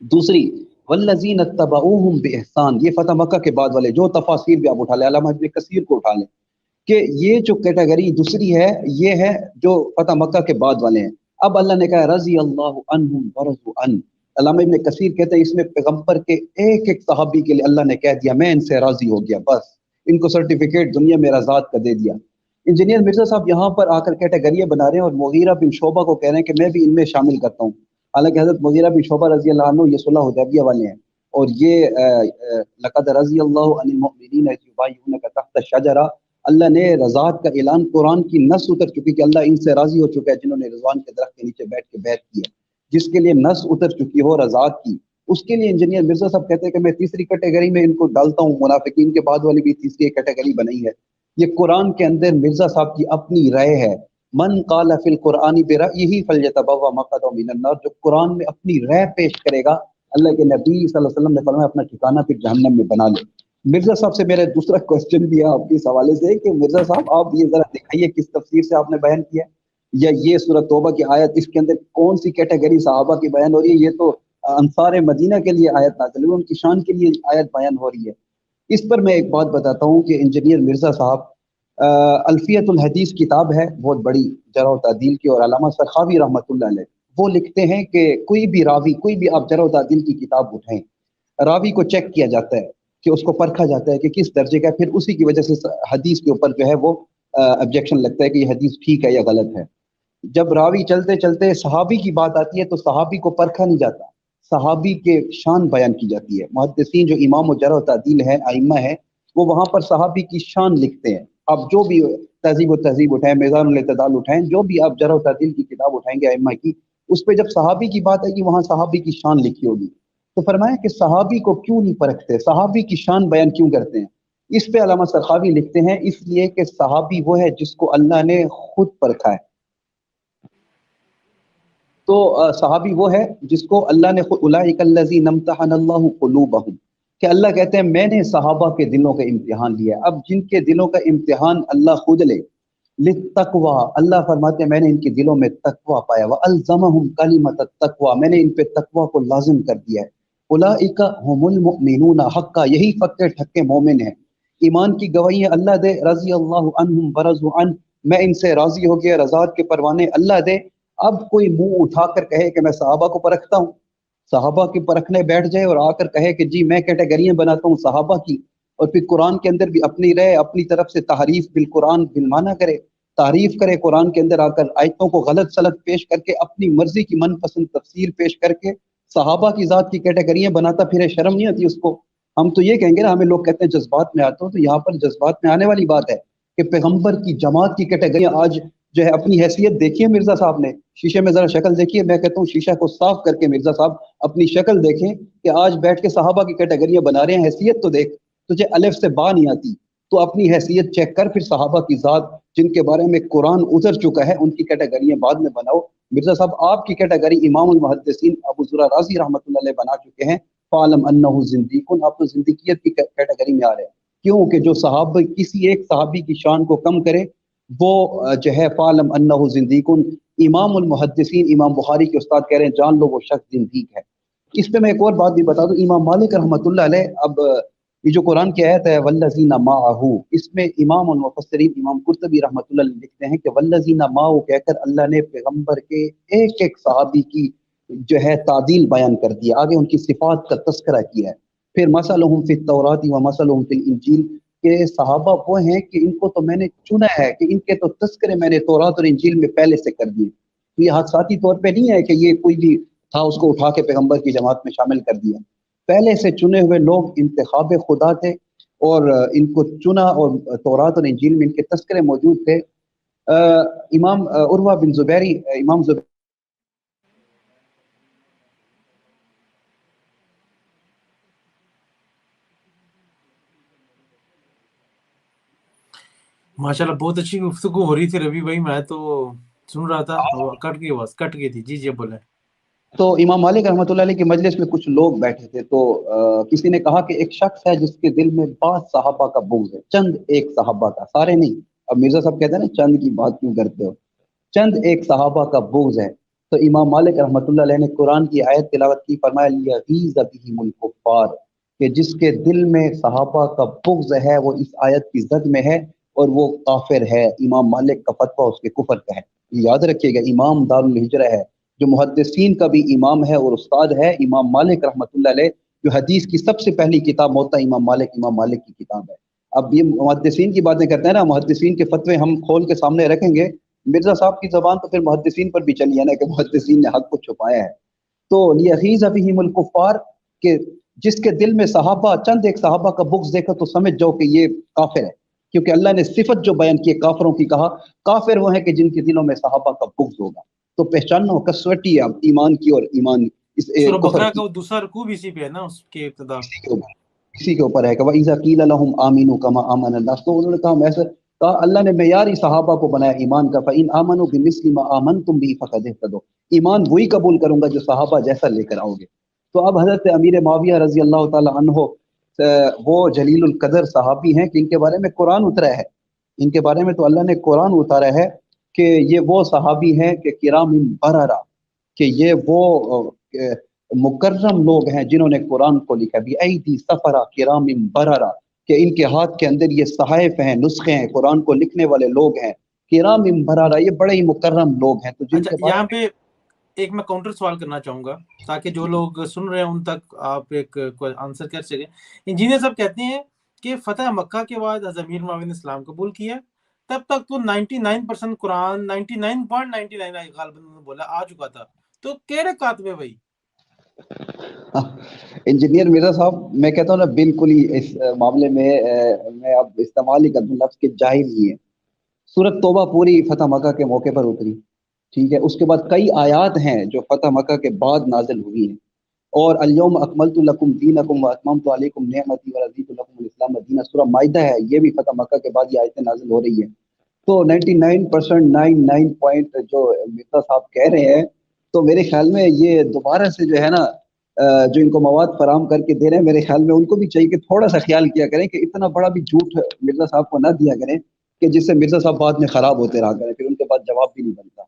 دوسری والذین اتبعوہم باحسان، یہ فتح مکہ کے بعد والے. جو تفاسیر بھی آپ اٹھا لیں، علامہ ابن کثیر کو اٹھا لیں، کہ یہ جو کیٹیگری دوسری ہے یہ ہے جو فتح مکہ کے بعد والے ہیں. اب اللہ نے کہا رضی اللہ عنہم ورضوا عنہ. علامہ ابن کثیر کہتے ہیں اس میں پیغمبر کے ایک ایک صحابی کے لیے اللہ نے کہہ دیا میں ان سے راضی ہو گیا، بس ان کو سرٹیفکیٹ دنیا میں رضاعت کا دے دیا. انجینئر مرزا صاحب یہاں پر آ کر کیٹیگریاں بنا رہے ہیں اور مغیرہ بن شعبہ کو کہہ رہے ہیں کہ میں بھی ان میں شامل کرتا ہوں. حالانکہ حضرت مغیرہ بن شعبہ رضی اللہ عنہ یہ صلح حدیبیہ والے ہیں, اور یہ لقد رضی اللہ عن المؤمنین اذ یبایعونک تحت الشجرہ, اللہ نے رضاعت کا اعلان, قرآن کی نص اتر چکی کہ اللہ ان سے راضی ہو چکا ہے جنہوں نے رضوان کے درخت کے نیچے بیٹھ کے بیعت کی ہے, جس کے لیے نص اتر چکی ہو رضاعت کی. اس کے لیے انجینئر مرزا صاحب کہتے ہیں کہ میں تیسری کیٹیگری میں ان کو ڈالتا ہوں, منافقین کے بعد والی بھی تیسری کیٹیگری بنائی ہے. یہ قرآن کے اندر مرزا صاحب کی اپنی رائے ہے. من قال فی القرآن برأیہ فلیتبوأ مقعدہ من النار, جو قرآن میں اپنی رائے پیش کرے گا, اللہ کے نبی صلی اللہ علیہ وسلم نے فرمایا اپنا ٹھکانہ پھر جہنم میں بنا لے. مرزا صاحب سے میرا دوسرا کوشچن بھی ہے آپ کے اس حوالے سے کہ مرزا صاحب آپ یہ ذرا دکھائیے کس تفسیر سے آپ نے بیان کیا, یا یہ سورۃ توبہ کی آیت اس کے اندر کون سی کیٹیگری صحابہ کی بیان ہو رہی ہے؟ یہ تو انصار مدینہ کے لیے آیت نازل ہوئی, ان کی شان کے لیے آیت بیان ہو رہی ہے. اس پر میں ایک بات بتاتا ہوں کہ انجینئر مرزا صاحب الفیۃ الحدیث کتاب ہے بہت بڑی جرح و تعدیل کی, اور علامہ سرخاوی رحمۃ اللہ علیہ وہ لکھتے ہیں کہ کوئی بھی راوی, کوئی بھی آپ جرح و تعدیل کی کتاب اٹھائیں, راوی کو چیک کیا جاتا ہے کہ اس کو پرکھا جاتا ہے کہ کس درجے کا, پھر اسی کی وجہ سے حدیث کے اوپر جو ہے وہ آبجیکشن لگتا ہے کہ یہ حدیث ٹھیک ہے یا غلط ہے. جب راوی چلتے چلتے صحابی کی بات آتی ہے تو صحابی کو پرکھا نہیں جاتا, صحابی کے شان بیان کی جاتی ہے. محدثین جو امام و جرح و تعدیل ہیں, ائمہ ہیں, وہ وہاں پر صحابی کی شان لکھتے ہیں. آپ جو بھی تہذیب و تہذیب اٹھائیں, میزان الاعتدال اٹھائیں, جو بھی آپ جرح و تعدیل کی کتاب اٹھائیں گے ائمہ کی, اس پہ جب صحابی کی بات آئے گی وہاں صحابی کی شان لکھی ہوگی. تو فرمایا کہ صحابی کو کیوں نہیں پرکھتے, صحابی کی شان بیان کیوں کرتے ہیں؟ اس پہ علامہ سرخاوی لکھتے ہیں اس لیے کہ صحابی وہ ہے جس کو اللہ نے خود پرکھا ہے. تو صحابی وہ ہے جس کو اللہ نے خود, اولئک الذین امتحن اللہ قلوبہم, کہ اللہ کہتے ہیں میں نے صحابہ کے دلوں کا امتحان لیا. اب جن کے دلوں کا امتحان اللہ خود لے, للتقوی, اللہ فرماتے ہیں میں نے ان کے دلوں میں تقوی پایا, والزمہم کلمۃ التقوی, میں نے ان پہ تقوی کو لازم کر دیا ہے. اولئک هم المؤمنون حقا, یہی پکے ٹھکے مومن ہیں. ایمان کی گواہی اللہ دے, رضی اللہ عنہم ورضوا عنہ, میں ان سے راضی ہو گیا, رضاعت کے پروانے اللہ دے. اب کوئی منہ اٹھا کر کہے کہ میں صحابہ کو پرکھتا ہوں, صحابہ کی پرکھنے بیٹھ جائے اور آ کر کہے کہ جی میں کیٹیگریاں بناتا ہوں صحابہ کی, اور پھر قرآن کے اندر بھی اپنی رائے, اپنی طرف سے تحریف بالقرآن بالمعنی کرے, تعریف کرے قرآن کے اندر آ کر, آیتوں کو غلط سلط پیش کر کے اپنی مرضی کی من پسند تفسیر پیش کر کے صحابہ کی ذات کی کیٹیگریاں بناتا پھرے, شرم نہیں آتی اس کو؟ ہم تو یہ کہیں گے نا, ہمیں لوگ کہتے ہیں جذبات میں آتا ہوں, تو یہاں پر جذبات میں آنے والی بات ہے کہ پیغمبر کی جماعت کی کیٹیگریاں آج جو ہے اپنی حیثیت دیکھیے مرزا صاحب نے, شیشے میں ذرا شکل دیکھیے, میں کہتا ہوں شیشہ کو صاف کر کے مرزا صاحب اپنی شکل دیکھیں کہ آج بیٹھ کے صحابہ کی کیٹیگریاں بنا رہے ہیں. حیثیت تو دیکھ, تجھے الف سے با نہیں آتی, تو اپنی حیثیت چیک کر, پھر صحابہ کی ذات جن کے بارے میں قرآن اتر چکا ہے ان کی کیٹیگریاں بعد میں بناؤ. مرزا صاحب آپ کی کیٹیگری امام المحدثین ابو زرع رازی رحمۃ اللہ علیہ بنا چکے ہیں, فعلم انہ زندیق, آپ تو زندیقیت کی کیٹیگری میں آ رہے ہیں. کیوں کہ جو صحابہ کسی ایک صحابی کی شان کو کم کرے وہ جو ہے فعلم انہ زندیق. امام المحدثین امام بخاری کے استاد کہہ رہے ہیں جان لو وہ شخص زندیق ہے. اس پہ میں ایک اور بات بھی بتا دوں, امام مالک رحمۃ اللہ علیہ, اب یہ جو قرآن کی آیت ہے والذین معہ, اس میں امام المفسرین امام قرطبی رحمۃ اللہ علیہ لکھتے ہیں کہ والذین معہ کہہ کر اللہ نے پیغمبر کے ایک ایک صحابی کی جو ہے تعدیل بیان کر دیا, آگے ان کی صفات کا تذکرہ کیا ہے. پھر مثلہم فی التوراۃ و مثلہم فی الانجیل, کہ صحابہ وہ ہیں کہ ان کو تو میں نے چنا ہے, کہ ان کے تو تذکرے میں نے تورات اور انجیل میں پہلے سے کر دیے. یہ حادثاتی طور پہ نہیں ہے کہ یہ کوئی بھی تھا اس کو اٹھا کے پیغمبر کی جماعت میں شامل کر دیا, پہلے سے چنے ہوئے لوگ انتخاب خدا تھے اور ان کو چنا, اور تورات اور انجیل میں ان کے تذکرے موجود تھے. امام عروہ بن زبیری, امام زبیر ماشاءاللہ بہت اچھی گفتگو ہو رہی تھی ربی بھائی, میں تو سن رہا تھا, کٹ گئی آواز, کٹ گئی تھی. جی جی بولیں. تو امام مالک رحمۃ اللہ علیہ کی مجلس میں کچھ لوگ بیٹھے تھے, تو کسی نے کہا کہ ایک شخص ہے جس کے دل میں بعض صحابہ کا بغض ہے, چند ایک صحابہ کا, سارے نہیں. اب مرزا صاحب کہتے ہیں نا چند کی بات کیوں کرتے ہو, چند ایک صحابہ کا بغض ہے. تو امام مالک رحمۃ اللہ علیہ نے قرآن کی آیت تلاوت کی, فرمایا لیغیظ بہم الکفار, کہ جس کے دل میں صحابہ کا بغض ہے وہ اس آیت کی زد میں ہے اور وہ کافر ہے. امام مالک کا فتویٰ اس کے کفر کا ہے. یاد رکھیے گا, امام دار الہجرہ ہے, جو محدثین کا بھی امام ہے اور استاد ہے, امام مالک رحمۃ اللہ علیہ, جو حدیث کی سب سے پہلی کتاب موطا امام مالک کی کتاب ہے. اب یہ محدثین کی باتیں کرتے ہیں نا, محدثین کے فتوے ہم کھول کے سامنے رکھیں گے, مرزا صاحب کی زبان تو پھر محدثین پر بھی چلی ہے نا کہ محدثین نے حق کو چھپایا ہے. تو لیغیظ بہم الکفار, کہ جس کے دل میں صحابہ, چند ایک صحابہ کا بغض دیکھا تو سمجھ جاؤ کہ یہ کافر ہے, کیونکہ اللہ نے صفت جو بیان کی کافروں کی, کہا کافر وہ ہیں کہ جن کے دلوں میں صحابہ کا بغض ہوگا. تو پہچاننا ہو کسوٹی ہے ایمان کی, اور ایمان اس سورہ کفر بقرہ کی کا دوسرا رکوع بھی اسی پہ ہے نا, اس کے ابتدا اسی کے اوپر ہے کہ وَإِذَا قِيلَ لَهُمْ آمِنُوا كَمَا آمَنَ النَّاسُ, تو انہوں نے کہا ایسا کہا, اللہ نے معیاری صحابہ کو بنایا ایمان کا, فَإِنْ آمَنُوا بِمِثْلِ مَا آمَنْتُمْ بِهِ فَقَدْ اهْتَدَوْا, ایمان وہی قبول کروں گا جو صحابہ جیسا لے کر آؤ گے. تو اب حضرت امیر معاویہ رضی اللہ تعالی عنہ وہ جلیل القدر صحابی ہیں کہ ان کے بارے میں قرآن اترا ہے, ان کے بارے میں تو اللہ نے قرآن اتارا ہے کہ یہ وہ صحابی ہیں کہ کرام بررہ, کہ یہ وہ مکرم لوگ ہیں جنہوں نے قرآن کو لکھا, بھی ایدی سفرہ کرام بررہ, کہ ان کے ہاتھ کے اندر یہ صحائف ہیں, نسخے ہیں, قرآن کو لکھنے والے لوگ ہیں, کرام بررہ, یہ بڑے ہی مکرم لوگ ہیں. تو جن اچھا کے بارے یہاں پہ ایک میں کاؤنٹر سوال کرنا چاہوں گا تاکہ جو لوگ سن رہے ہیں ان تک آپ ایک آنسر کر سکیں. انجینئر صاحب کہتے ہیں کہ فتح مکہ کے بعد حضرت امیر معاویہ نے اسلام قبول کیا, تب تک تو 99% قرآن 99.99 غالباً بولا آ چکا تھا, تو کیڑے کاتب ہے بھائی؟ انجینئر مرزا صاحب, میں کہتا ہوں نا بالکل ہی اس معاملے میں میں اب استعمال ہی کر دوں لفظ کے جاہل ہی ہیں. سورۃ توبہ پوری فتح مکہ کے موقع پر اتری, ٹھیک ہے, اس کے بعد کئی آیات ہیں جو فتح مکہ کے بعد نازل ہوئی ہیں, اور الیوم اکملت لکم دینکم واتممت علیکم نعمتی ورضیت لکم الاسلام دینا, سورہ مائدہ ہے, یہ بھی فتح مکہ کے بعد یہ آیتیں نازل ہو رہی ہیں. تو 99% 99 پوائنٹ جو مرزا صاحب کہہ رہے ہیں, تو میرے خیال میں یہ دوبارہ سے جو ہے نا جو ان کو مواد فراہم کر کے دے رہے ہیں, میرے خیال میں ان کو بھی چاہیے کہ تھوڑا سا خیال کیا کریں کہ اتنا بڑا بھی جھوٹ مرزا صاحب کو نہ دیا کریں کہ جس سے مرزا صاحب بعد میں خراب ہوتے رہا کریں, پھر ان کے بعد جواب بھی نہیں بنتا.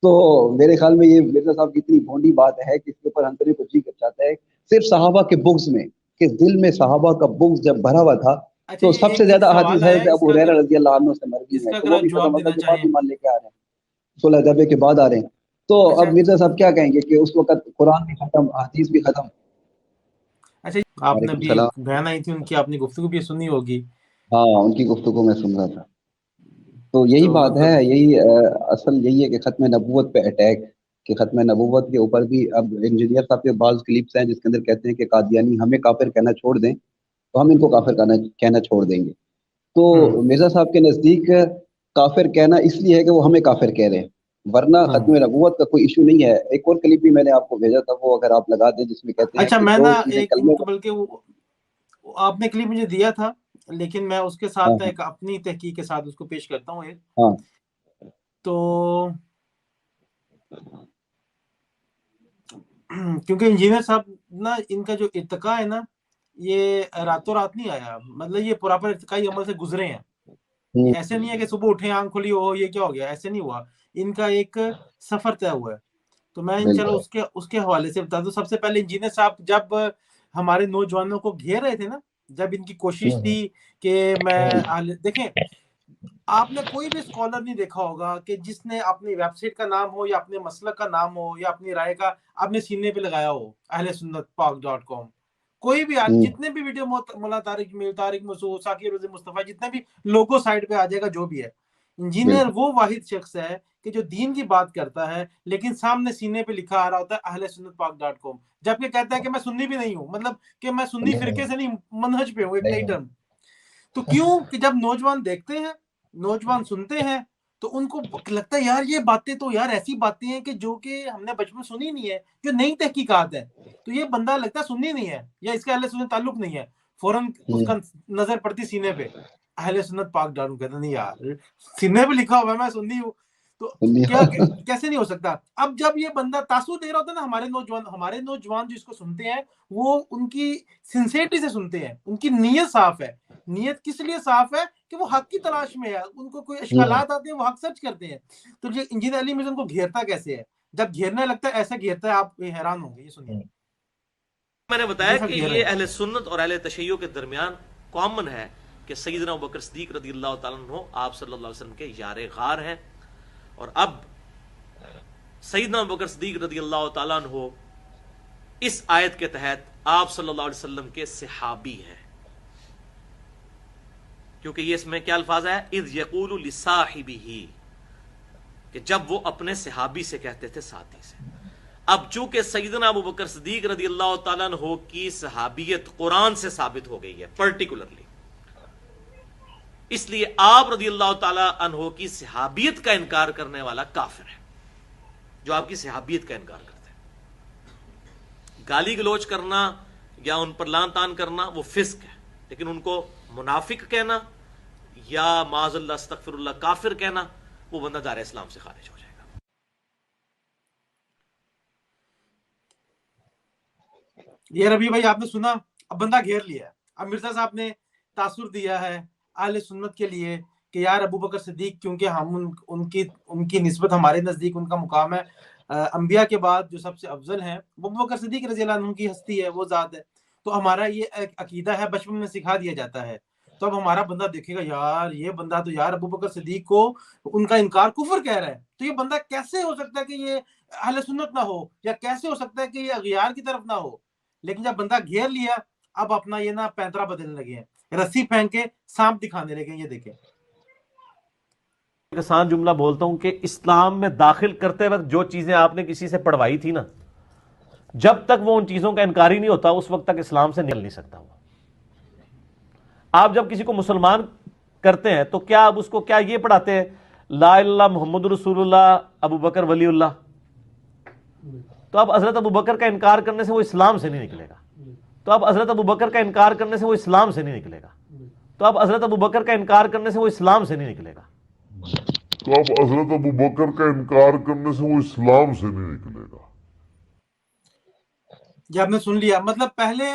تو میرے خیال میں یہ مرزا صاحب کی اتنی بھونڈی بات ہے کہ اس کے اوپر ہنسنے کو جی کر چاہتا ہے, صرف صحابہ کے بغض میں, کہ دل میں صحابہ کا بغض جب بھرا ہوا تھا. اچھا تو یہ سب سے ایک زیادہ سوال احادیث ہے آیا کہ ہے, ابو ہریرہ رضی اللہ عنہ سے مروی اس ہے, کا تو اگر وہ آپ بھی فتح جواب مکہ دینا کے بعد چاہیں. ایمان لے کے آ رہے ہیں, صلح حدیبیہ کے بعد آ رہے ہیں. تو اچھا اب مرزا صاحب کیا کہیں گے کہ اس وقت قرآن بھی ختم, حدیث بھی ختم. اچھا آپ نے وعلیکم بھی السلام. بہن آئی تھی ان کی, آپ نے گفتگو بھی سنی ہوگی. ہاں, ان کی گفتگو میں سن رہا تھا. تو یہی تو بات ہے, یہی اصل یہی ہے کہ ختم نبوت پہ اٹیک, کہ ختم نبوت کے اوپر بھی اب انجینئر صاحب کے بعض کلپس ہیں جس کے اندر کہتے ہیں کہ قادیانی ہمیں کافر کہنا چھوڑ دیں تو ہم ان کو کافر کہنا چھوڑ دیں گے. تو مرزا صاحب کے نزدیک کافر کہنا اس لیے ہے کہ وہ ہمیں کافر کہہ رہے ہیں, ورنہ ختم نبوت کا کوئی ایشو نہیں ہے. ایک اور کلپ بھی میں نے آپ کو بھیجا تھا, وہ اگر آپ لگا دیں, جس میں کہتے ہیں اچھا کہ میں جو نا چیزیں ایک ان کلمے کو, بلکہ آپ نے کلپ مجھے دیا تھا لیکن میں اس کے ہاں ساتھ ایک اپنی تحقیق کے ساتھ اس کو پیش کرتا ہوں. ایک ہاں تو کیونکہ انجینئر صاحب نا, ان کا جو ارتقا ہے نا, یہ راتوں رات نہیں آیا, مطلب یہ پراپر ارتقائی عمل سے گزرے ہیں. یہ ایسے نہیں ہے کہ صبح اٹھے آنکھ کھلی ہو یہ کیا ہو گیا, ایسے نہیں ہوا, ان کا ایک سفر طے ہوا ہے. تو میں چلو اس کے حوالے سے بتا دوں. سب سے پہلے انجینئر صاحب جب ہمارے نوجوانوں کو گھیر رہے تھے نا, جب ان کی کوشش تھی کہ میں دیکھیں, آپ نے کوئی بھی اسکالر نہیں دیکھا ہوگا کہ جس نے اپنی ویب سائٹ کا نام ہو یا اپنے مسلک کا نام ہو یا اپنی رائے کا اپنے سینے پہ لگایا ہو ahlsunnatpak.com. کوئی بھی آج جتنے بھی ویڈیو مولا طارق مسعود, ثاقب رضی مصطفیٰ, جتنے بھی لوگو سائٹ پہ آ جائے گا جو بھی ہے. انجینئر وہ واحد شخص ہے کہ جو دین کی بات کرتا ہے لیکن سامنے سینے پہ لکھا آ رہا ہوتا ہے ahlsunnatpak.com, جبکہ کہتا ہے کہ میں سنی بھی نہیں ہوں, مطلب کہ میں سنی فرقے سے نہیں, منہج پہ ہوں, ایک نئی ٹرم. تو کیوں کہ جب نوجوان دیکھتے ہیں, نوجوان سنتے ہیں, تو ان کو لگتا ہے یار یہ باتیں تو یار ایسی باتیں ہیں کہ جو کہ ہم نے بچپن سنی نہیں ہے, جو نئی تحقیقات ہے, تو یہ بندہ لگتا ہے سننی نہیں ہے یا اس کا اہل سنت تعلق نہیں ہے. فوراً اس کا نظر پڑتی سینے پہ, اہل سنت پاک ڈالوں, کہتا نہیں یار سینے پہ لکھا ہوا ہے میں سنی ہوں, تو کیا کیسے نہیں ہو سکتا. اب جب یہ بندہ تاثر دے رہا ہوتا ہے نا, ہمارے نوجوان جو اس کو سنتے ہیں وہ ان کی سنسیئرٹی سے سنتے ہیں, ان کی نیت صاف ہے. نیت کس لیے صاف ہے کہ وہ حق کی تلاش میں ہے, ان کو کوئی اشکالات آتے ہیں وہ حق سرچ کرتے ہیں. تو یہ انجینئر علی مرزا ان کو گھیرتا کیسے ہے, جب گھیرنے لگتا ہے ایسا گھیرتا ہے آپ حیران ہوں گے. یہ سنیے, میں نے بتایا کہ یہ اہل سنت اور اہل تشیع کے درمیان کامن ہے کہ سیدنا ابوبکر صدیق رضی اللہ تعالیٰ عنہ آپ صلی اللہ علیہ وسلم کے یار غار ہیں, اور اب سیدنا ابوبکر صدیق رضی اللہ تعالیٰ عنہ اس آیت کے تحت آپ صلی اللہ علیہ وسلم کے صحابی ہیں. کیونکہ یہ اس میں کیا الفاظ ہے، اذ یقول لصاحبہ، کہ جب وہ اپنے صحابی سے کہتے تھے، ساتھی سے. اب چونکہ سیدنا ابو بکر صدیق رضی اللہ تعالیٰ عنہ کی صحابیت قرآن سے ثابت ہو گئی ہے پرٹیکولرلی، اس لیے آپ رضی اللہ تعالیٰ عنہ کی صحابیت کا انکار کرنے والا کافر ہے. جو آپ کی صحابیت کا انکار کرتے ہیں، گالی گلوچ کرنا یا ان پر لان تان کرنا وہ فسق ہے، لیکن ان کو منافق کہنا یا معاذ اللہ استغفر اللہ کافر کہنا، وہ بندہ دار اسلام سے خارج ہو جائے گا. یہ ربی بھائی آپ نے سنا، اب بندہ گھیر لیا ہے. اب مرزا صاحب نے تاثر دیا ہے اہل سنت کے لیے کہ یار ابو بکر صدیق کیونکہ ہم ان کی نسبت ہمارے نزدیک ان کا مقام ہے انبیاء کے بعد جو سب سے افضل ہیں وہ ابو بکر صدیق رضی اللہ عنہ کی ہستی ہے، وہ ذات ہے. تو ہمارا یہ ایک عقیدہ ہے، بچپن میں سکھا دیا جاتا ہے. تو اب ہمارا بندہ دیکھے گا یار یہ بندہ تو یار ابو بکر صدیق کو ان کا انکار کفر کہہ رہا ہے، تو یہ بندہ کیسے ہو سکتا ہے کہ یہ اہل سنت نہ ہو، یا کیسے ہو سکتا ہے کہ یہ اغیار کی طرف نہ ہو. لیکن جب بندہ گھیر لیا اب اپنا یہ نا پینترا بدلنے لگے ہیں، رسی پھینک کے سانپ دکھانے لگے ہیں. یہ دیکھیں ایک آسان جملہ بولتا ہوں کہ اسلام میں داخل کرتے وقت جو چیزیں آپ نے کسی سے پڑھوائی تھی نا، جب تک وہ ان چیزوں کا انکاری نہیں ہوتا اس وقت تک اسلام سے نکل نہیں سکتا. وہ آپ جب کسی کو مسلمان کرتے ہیں تو کیا آپ اس کو کیا یہ پڑھاتے ہیں لا الہ الا اللہ محمد رسول اللہ ابو بکر ولی اللہ؟ تو اب حضرت ابو بکر کا انکار کرنے سے وہ اسلام سے نہیں نکلے گا. تو اب حضرت ابو بکر کا انکار کرنے سے وہ اسلام سے نہیں نکلے گا. تو اب حضرت ابو بکر کا انکار کرنے سے وہ اسلام سے نہیں نکلے گا. تو اب حضرت ابو بکر کا انکار کرنے سے وہ اسلام سے نہیں نکلے گا. یہ آپ نے سن لیا، مطلب پہلے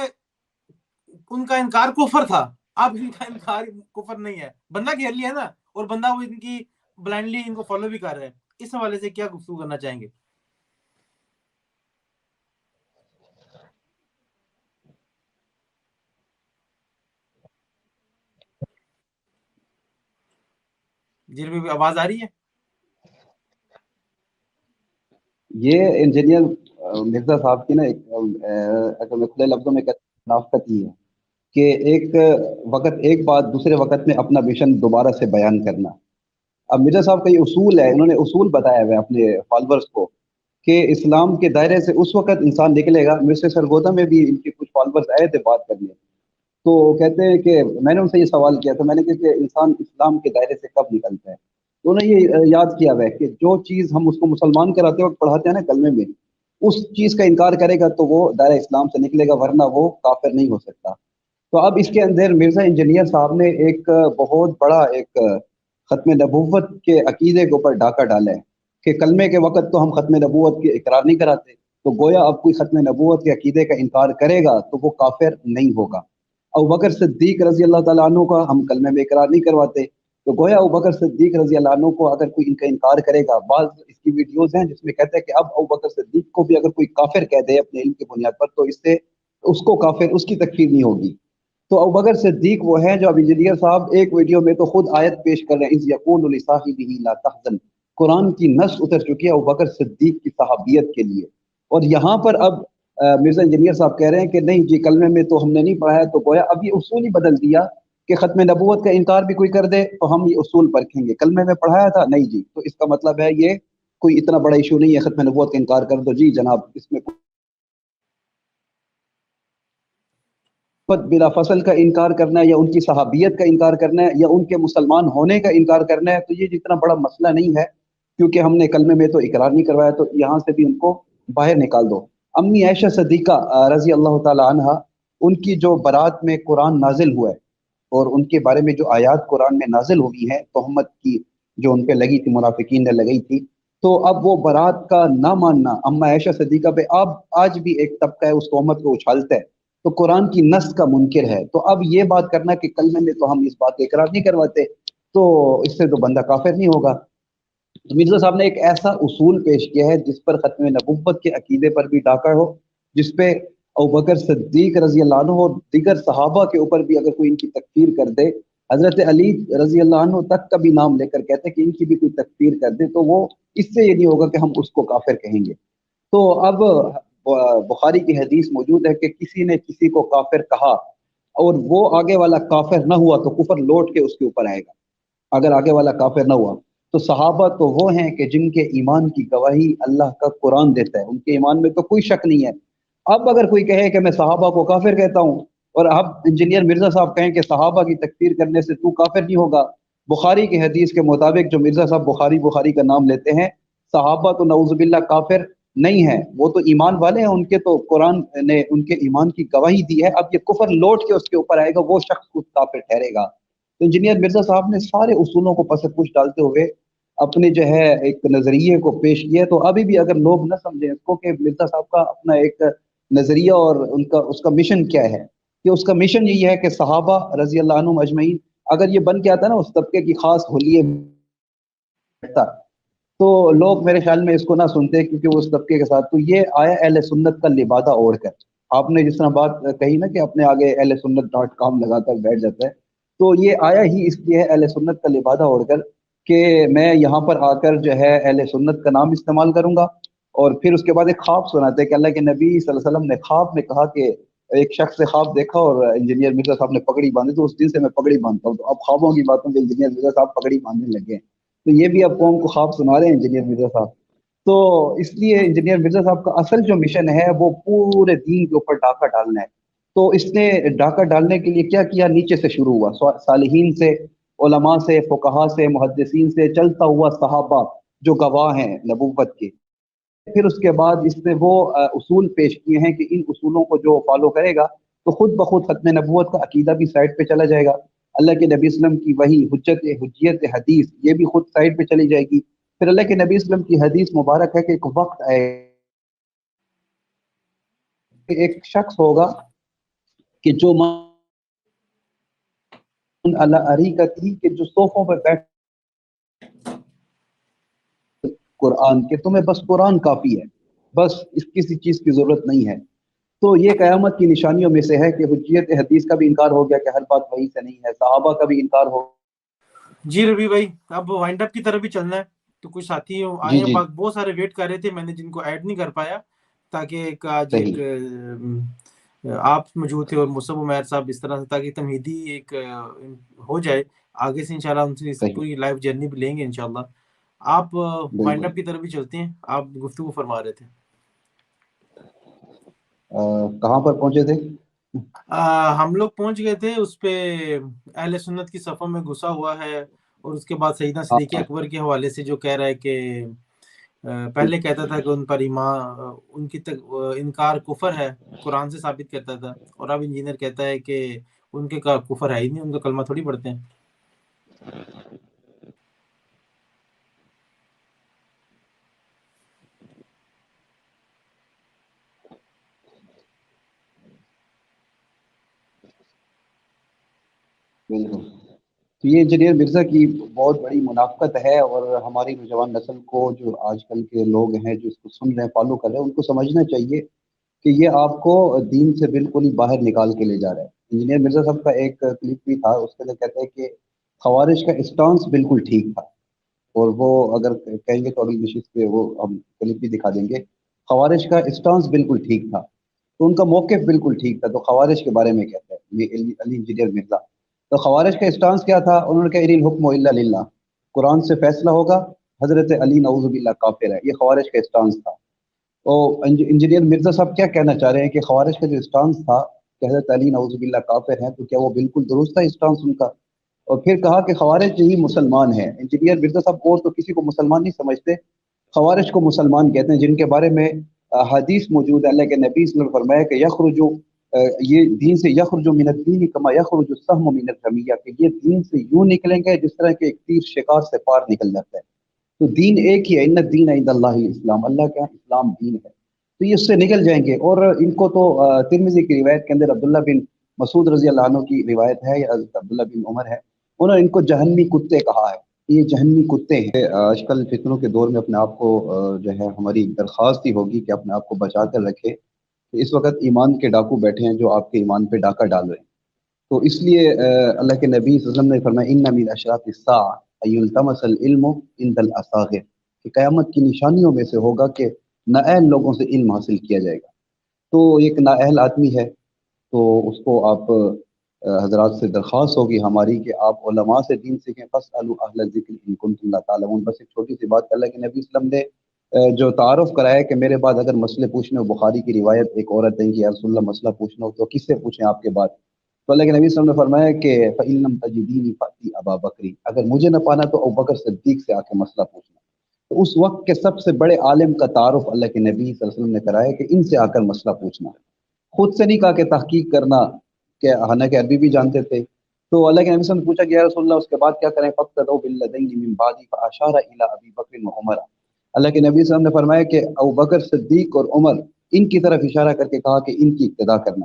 ان کا انکار کفر تھا، اب ان کا انکار کفر نہیں ہے. بندہ گھیر لیا ہے نا، اور بندہ وہ ان کی بلائنڈلی ان کو فالو بھی کر رہا ہے. اس حوالے سے کیا گفتگو کرنا چاہیں گے؟ جی بھی آواز آ رہی ہے؟ یہ انجینئر مرزا صاحب کی نا اگر میں کھلے لفظوں میں منافقت ہی ہے کہ ایک وقت ایک بات دوسرے وقت میں اپنا ویژن دوبارہ سے بیان کرنا. اب مرزا صاحب کا یہ اصول ہے، انہوں نے اصول بتایا ہوا ہے اپنے فالورز کو کہ اسلام کے دائرے سے اس وقت انسان نکلے گا. مرزا سرگودا میں بھی ان کے کچھ فالورز آئے تھے بات کرنے، تو کہتے ہیں کہ میں نے ان سے یہ سوال کیا تھا، میں نے کہا کہ انسان اسلام کے دائرے سے کب نکلتا ہے؟ تو انہوں نے یہ یاد کیا ہوا ہے کہ جو چیز ہم اس کو مسلمان کراتے وقت پڑھاتے ہیں نا کلمے میں، اس چیز کا انکار کرے گا تو وہ دائرہ اسلام سے نکلے گا، ورنہ وہ کافر نہیں ہو سکتا. تو اب اس کے اندر مرزا انجینئر صاحب نے ایک بہت بڑا ایک ختم نبوت کے عقیدے کے اوپر ڈاکہ ڈالا ہے کہ کلمے کے وقت تو ہم ختم نبوت کے اقرار نہیں کراتے، تو گویا اب کوئی ختم نبوت کے عقیدے کا انکار کرے گا تو وہ کافر نہیں ہوگا. ابو بکر صدیق رضی اللہ تعالیٰ عنہ کا ہم کلمے میں اقرار نہیں کرواتے، تو گویا ابو بکر صدیق رضی اللہ عنہ کو اگر کوئی ان کا انکار کرے گا، بعض اس کی ویڈیوز ہیں جس میں کہتے ہیں کہ اب ابو بکر صدیق کو بھی اگر کوئی کافر کہہ دے اپنے علم کی بنیاد پر تو اس سے اس کو کافر، اس کی تکفیر نہیں ہوگی. تو ابو بکر صدیق وہ ہیں جو اب انجینئر صاحب ایک ویڈیو میں تو خود آیت پیش کر رہے ہیں اذ یقول لصاحبہ لا تحزن، قرآن کی نص اتر چکی ہے ابو بکر صدیق کی صحابیت کے لیے. اور یہاں پر اب مرزا انجینئر صاحب کہہ رہے ہیں کہ نہیں جی کلمے میں تو ہم نے نہیں پڑھا ہے، تو گویا اب یہ اصول ہی بدل دیا کہ ختم نبوت کا انکار بھی کوئی کر دے تو ہم یہ اصول پرکھیں گے. کلمے میں پڑھایا تھا نہیں جی، تو اس کا مطلب ہے یہ کوئی اتنا بڑا ایشو نہیں ہے، ختم نبوت کا انکار کر دو جی جناب، اس میں بلا فصل کا انکار کرنا ہے یا ان کی صحابیت کا انکار کرنا ہے یا ان کے مسلمان ہونے کا انکار کرنا ہے، تو یہ جتنا بڑا مسئلہ نہیں ہے کیونکہ ہم نے کلمے میں تو اقرار نہیں کروایا، تو یہاں سے بھی ان کو باہر نکال دو. امی عائشہ صدیقہ رضی اللہ تعالی عنہا، ان کی جو برات میں قرآن نازل ہوا ہے اور ان کے بارے میں جو آیات قرآن میں نازل ہوئی ہیں تہمت کی جو ان پہ لگی تھی، منافقین نے لگئی تھی، تو اب وہ برات کا نہ ماننا اما عائشہ صدیقہ پہ اب آج بھی ایک طبقہ ہے اس تہمت کو اچھالتا ہے، تو قرآن کی نص کا منکر ہے. تو اب یہ بات کرنا کہ کلمے میں تو ہم اس بات کا اقرار نہیں کرواتے، تو اس سے تو بندہ کافر نہیں ہوگا. تو مرزا صاحب نے ایک ایسا اصول پیش کیا ہے جس پر ختم نبوت کے عقیدے پر بھی ڈاکہ ہو، جس پہ ابوبکر صدیق رضی اللہ عنہ اور دیگر صحابہ کے اوپر بھی اگر کوئی ان کی تکفیر کر دے، حضرت علی رضی اللہ عنہ تک کا بھی نام لے کر کہتے ہیں کہ ان کی بھی کوئی تکفیر کر دے تو وہ اس سے یہ نہیں ہوگا کہ ہم اس کو کافر کہیں گے. تو اب بخاری کی حدیث موجود ہے کہ کسی نے کسی کو کافر کہا اور وہ آگے والا کافر نہ ہوا تو کفر لوٹ کے اس کے اوپر آئے گا. اگر آگے والا کافر نہ ہوا تو صحابہ تو وہ ہیں کہ جن کے ایمان کی گواہی اللہ کا قرآن دیتا ہے، ان کے ایمان میں تو کوئی شک نہیں ہے. اب اگر کوئی کہے کہ میں صحابہ کو کافر کہتا ہوں، اور اب انجینئر مرزا صاحب کہیں کہ صحابہ کی تکفیر کرنے سے تو کافر نہیں ہوگا، بخاری کی حدیث کے مطابق جو مرزا صاحب بخاری کا نام لیتے ہیں، صحابہ تو نعوذ باللہ کافر نہیں ہیں، وہ تو ایمان والے ہیں، ان کے تو قرآن نے ان کے ایمان کی گواہی دی ہے. اب یہ کفر لوٹ کے اس کے اوپر آئے گا، وہ شخص خود کافر ٹھہرے گا. تو انجینئر مرزا صاحب نے سارے اصولوں کو پس پوچھ ڈالتے ہوئے اپنے جو ہے ایک نظریے کو پیش کیا. تو ابھی بھی اگر لوگ نہ سمجھیں اس کو کہ مرزا صاحب کا اپنا ایک نظریہ اور اس کا مشن کیا ہے، کہ اس کا مشن یہی ہے کہ صحابہ رضی اللہ عنہم اجمعین، اگر یہ بن کے آتا نا اس طبقے کی خاص ہولیے بیٹھتا تو لوگ میرے خیال میں اس کو نہ سنتے، کیونکہ وہ اس طبقے کے ساتھ. تو یہ آیا اہل سنت کا لبادہ اوڑھ کر. آپ نے جس طرح بات کہی نا کہ اپنے آگے اہل سنت .com لگا کر بیٹھ جاتا ہے، تو یہ آیا ہی اس لیے ہے اہل سنت کا لبادہ اوڑھ کر کہ میں یہاں پر آ کر جو ہے اہل سنت کا نام استعمال کروں گا. اور پھر اس کے بعد ایک خواب سناتے ہیں کہ اللہ کے نبی صلی اللہ علیہ وسلم نے خواب میں کہا کہ ایک شخص سے خواب دیکھا اور انجینئر مرزا صاحب نے پگڑی باندھی، تو اس دن سے میں پگڑی باندھتا ہوں. تو اب خوابوں کی باتوں پہ انجینئر مرزا صاحب پگڑی باندھنے لگے ہیں. تو یہ بھی اب قوم کو خواب سنا رہے ہیں انجینئر مرزا صاحب. تو اس لیے انجینئر مرزا صاحب کا اصل جو مشن ہے وہ پورے دین کے اوپر ڈاکہ ڈالنا ہے. تو اس نے ڈاکہ ڈالنے کے لیے کیا کیا، نیچے سے شروع ہوا، صالحین سے، علماء سے، فقہا سے، محدثین سے، چلتا ہوا صحابہ جو گواہ ہیں نبوت کے. پھر اس کے بعد اس نے وہ اصول پیش کیے ہیں کہ ان اصولوں کو جو فالو کرے گا تو خود بخود ختم نبوت کا عقیدہ بھی سائڈ پہ چلا جائے گا. اللہ کے نبی وسلم کی وہی حجیت حدیث یہ بھی خود سائڈ پہ چلی جائے گی. پھر اللہ کے نبی وسلم کی حدیث مبارک ہے کہ ایک وقت آئے کہ ایک شخص ہوگا کہ جو اریکتی کہ جو صوفوں پہ بیٹھ قرآن کے، تمہیں بس قرآن کافی ہے، بس اس کسی چیز کی ضرورت نہیں ہے. تو یہ قیامت کی نشانیوں میں سے ہے کہ حجیت حدیث کا بھی انکار ہو گیا کہ ہر بات وہی سے نہیں ہے، صحابہ کا بھی انکار ہو. جی ربی بھائی، اب وائنڈ اپ کی طرف بھی چلنا ہے، تو کچھ ساتھی آئے ہیں، بہت سارے ویٹ کر رہے تھے، میں نے جن کو ایڈ نہیں کر پایا تاکہ آج ایک آپ موجود تھے اور مصعب عمیر صاحب، اس طرح سے تاکہ تمہیدی ایک ہو جائے آگے سے انشاءاللہ. ان سے پوری لائف جرنی بھی لیں گے انشاءاللہ. آپ وائنڈ اپ کی طرف بھی چلتے ہیں، آپ گفتگو فرما رہے تھے. کہاں پر پہنچے تھے؟ ہم لوگ پہنچ گئے تھے اس پہ اہل سنت کی صفوں میں گھسا ہوا ہے، اور اس کے بعد سیدنا صدیق اکبر کے حوالے سے جو کہہ رہا ہے کہ پہلے کہتا تھا کہ ان پر ایمان، ان کی انکار کفر ہے، قرآن سے ثابت کرتا تھا، اور اب انجینئر کہتا ہے کہ ان کے کفر ہے ہی نہیں، ان کا کلمہ تھوڑی پڑھتے ہیں. بالکل. تو یہ انجینئر مرزا کی بہت بڑی منافقت ہے، اور ہماری نوجوان نسل کو جو آج کل کے لوگ ہیں جو اس کو سن رہے ہیں، فالو کر رہے ہیں، ان کو سمجھنا چاہیے کہ یہ آپ کو دین سے بالکل ہی باہر نکال کے لے جا رہا ہے. انجینئر مرزا صاحب کا ایک کلپ بھی تھا، اس کے اندر کہتے ہیں کہ خوارج کا اسٹانس بالکل ٹھیک تھا، اور وہ اگر کہیں گے تو اگلی نشست پہ وہ ہم کلپ بھی دکھا دیں گے. خوارج کا اسٹانس بالکل ٹھیک تھا، تو ان کا موقف بالکل ٹھیک تھا. تو خوارج کے بارے میں کہتا ہے یہ علی انجینئر مرزا. تو خوارج کا اسٹانس کیا تھا؟ انہوں نے کہا ان الحکم الا للہ، قرآن سے فیصلہ ہوگا، حضرت علی نعوذ باللہ کافر ہے. یہ خوارج کا اسٹانس تھا. تو انجینئر مرزا صاحب کیا کہنا چاہ رہے ہیں کہ خوارج کا جو اسٹانس تھا کہ حضرت علی نعوذ باللہ کافر ہیں، تو کیا وہ بالکل درست تھا اسٹانس ان کا؟ اور پھر کہا کہ خوارج ہی مسلمان ہیں. انجینئر مرزا صاحب اور تو کسی کو مسلمان نہیں سمجھتے، خوارج کو مسلمان کہتے ہیں، جن کے بارے میں حدیث موجود ہے. اللہ کے نبی صلی اللہ علیہ وسلم نے فرمایا کہ یخرج، یہ دین سے یخرج من الدین کما یخرج السهم من الرمیہ، کہ یہ دین سے یوں نکلیں گے جس طرح کہ ایک تیر شکار سے پار نکل جاتا ہے. تو دین ایک ہی ہے، ان الدین عند اللہ الاسلام، اللہ کا اسلام دین ہے. تو یہ اس سے نکل جائیں گے. اور ان کو تو ترمذی کی روایت کے اندر عبداللہ بن مسعود رضی اللہ عنہ کی روایت ہے، یا عبداللہ بن عمر ہے، انہوں نے ان کو جہنمی کتے کہا ہے. یہ جہنمی کتے ہیں. آج کل فتنوں کے دور میں اپنے آپ کو جو ہے ہماری درخواست ہی ہوگی کہ اپنے آپ کو بچا کر رکھے. اس وقت ایمان کے ڈاکو بیٹھے ہیں جو آپ کے ایمان پہ ڈاکہ ڈال رہے ہیں. تو اس لیے اللہ کے نبی صلی اللہ علیہ وسلم نے فرمایا ان من اشراط الساعۃ ان یلتمس العلم عند الاصاغر، کہ قیامت کی نشانیوں میں سے ہوگا کہ نااہل لوگوں سے علم حاصل کیا جائے گا. تو ایک نااہل آدمی ہے تو اس کو آپ حضرات سے درخواست ہوگی ہماری کہ آپ علماء سے دین سیکھیں، فاسألوا اہل الذکر ان کنتم لا تعلمون۔ بس ایک چھوٹی سی بات، اللہ کے نبی صلی اللہ علیہ وسلم نے جو تعارف کرایا کہ میرے بعد اگر مسئلے پوچھنے ہو، بخاری کی روایت، ایک عورت ہے کہ یا رسول اللہ مسئلہ پوچھنا ہو تو کس سے پوچھیں آپ کے بعد؟ تو اللہ کے نبی صلی اللہ علیہ وسلم نے فرمایا کہ فَإِن لَمْ تَجِدِينِي فَأْتِي أَبَا بَكْرٍ، اگر مجھے نہ پانا تو ابوبکر صدیق سے آ کے مسئلہ پوچھنا۔ تو اس وقت کے سب سے بڑے عالم کا تعارف اللہ کے نبی صلی اللہ علیہ وسلم نے کرایا کہ ان سے آ کر مسئلہ پوچھنا، خود سے نہیں کہا کہ تحقیق کرنا، کہ حالانکہ عربی بھی جانتے تھے۔ تو اللہ کے نبی صلی اللہ علیہ وسلم نے پوچھا کہ یا رسول اللہ اس کے بعد کیا کریں؟ فَابْتَدَوْا بِالَّذَيْنِ مِن بَعْدِي فَأَشَارَ إِلَىٰ أَبِي بَكْرٍ وَعُمَرَ۔ اللہ کے نبی صلی اللہ علیہ وسلم نے فرمایا کہ ابوبکر صدیق اور عمر، ان کی طرف اشارہ کر کے کہا کہ ان کی اقتداء کرنا۔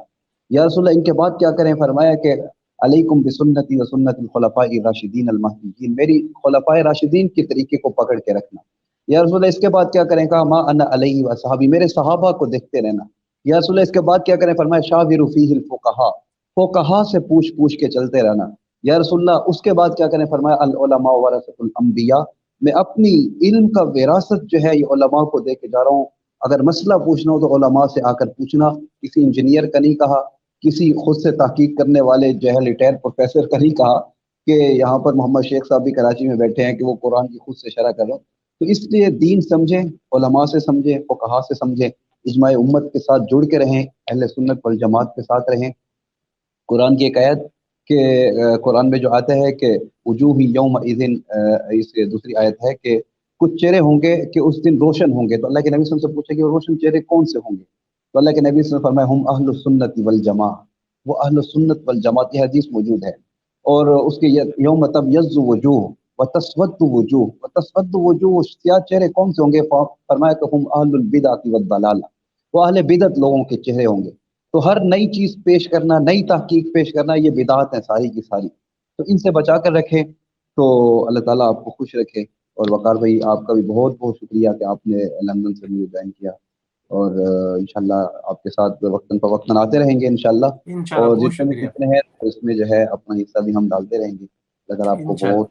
یا رسول اللہ ان کے بعد کیا کریں؟ فرمایا کہ علیکم بسنتی وسنت الخلفاء الراشدین المہدیین، میری خلفاء راشدین کے طریقے کو پکڑ کے رکھنا۔ یا رسول اللہ اس کے بعد کیا کریں؟ کہا ما انا علیہ واصحابی، میرے صحابہ کو دیکھتے رہنا۔ یا رسول اللہ اس کے بعد کیا کریں؟ فرمایا شاوروا فیہ الفقہاء، فقہاء سے پوچھ کے چلتے رہنا۔ یا رسول اللہ اس کے بعد کیا کریں؟ فرمایا العلماء ورثۃ الانبیاء، میں اپنی علم کا وراثت جو ہے یہ علماء کو دے کے جا رہا ہوں، اگر مسئلہ پوچھنا ہو تو علماء سے آ کر پوچھنا۔ کسی انجینئر کا نہیں کہا، کسی خود سے تحقیق کرنے والے جو ہے ریٹائر پروفیسر کا نہیں کہا کہ یہاں پر محمد شیخ صاحب بھی کراچی میں بیٹھے ہیں کہ وہ قرآن کی خود سے شرح کر رہے ہیں۔ تو اس لیے دین سمجھیں، علماء سے سمجھیں، فقہاء سے سمجھیں، اجماع امت کے ساتھ جڑ کے رہیں، اہل سنت والجماعت کے ساتھ رہیں۔ قرآن کی ایک آیت کہ قرآن میں جو آتا ہے کہ وجوہ یومئذ، اس دوسری آیت ہے کہ کچھ چہرے ہوں گے کہ اس دن روشن ہوں گے، تو اللہ کے نبی صلی اللہ علیہ وسلم سے پوچھے کہ وہ روشن چہرے کون سے ہوں گے؟ تو اللہ کے نبی صلی اللہ علیہ وسلم فرمایا ہم اہل السنت والجماع، وہ اہل السنت والجماعت، یہ حدیث موجود ہے۔ اور اس کے یوم تبیض وجوہ وتسود وجوہ، وتسود وجوہ، سیاہ چہرے کون سے ہوں گے؟ فرمایا کہ ہم اہل البدعۃ والضلالہ، وہ اہل بدعت لوگوں کے چہرے ہوں گے۔ تو ہر نئی چیز پیش کرنا، نئی تحقیق پیش کرنا، یہ بدعات ہیں ساری کی ساری، تو ان سے بچا کر رکھیں تو اللہ تعالیٰ آپ کو خوش رکھے۔ اور وقار بھائی آپ کا بھی بہت بہت شکریہ کہ آپ نے لندن سے مجھے جوائن کیا، اور انشاءاللہ آپ کے ساتھ وقتاً فوقتاً آتے رہیں گے انشاءاللہ، اور بہت جتنے شکریہ، ہیں اس میں جو ہے اپنا حصہ بھی ہم ڈالتے رہیں گے۔ اگر آپ کو انشاءاللہ۔ بہت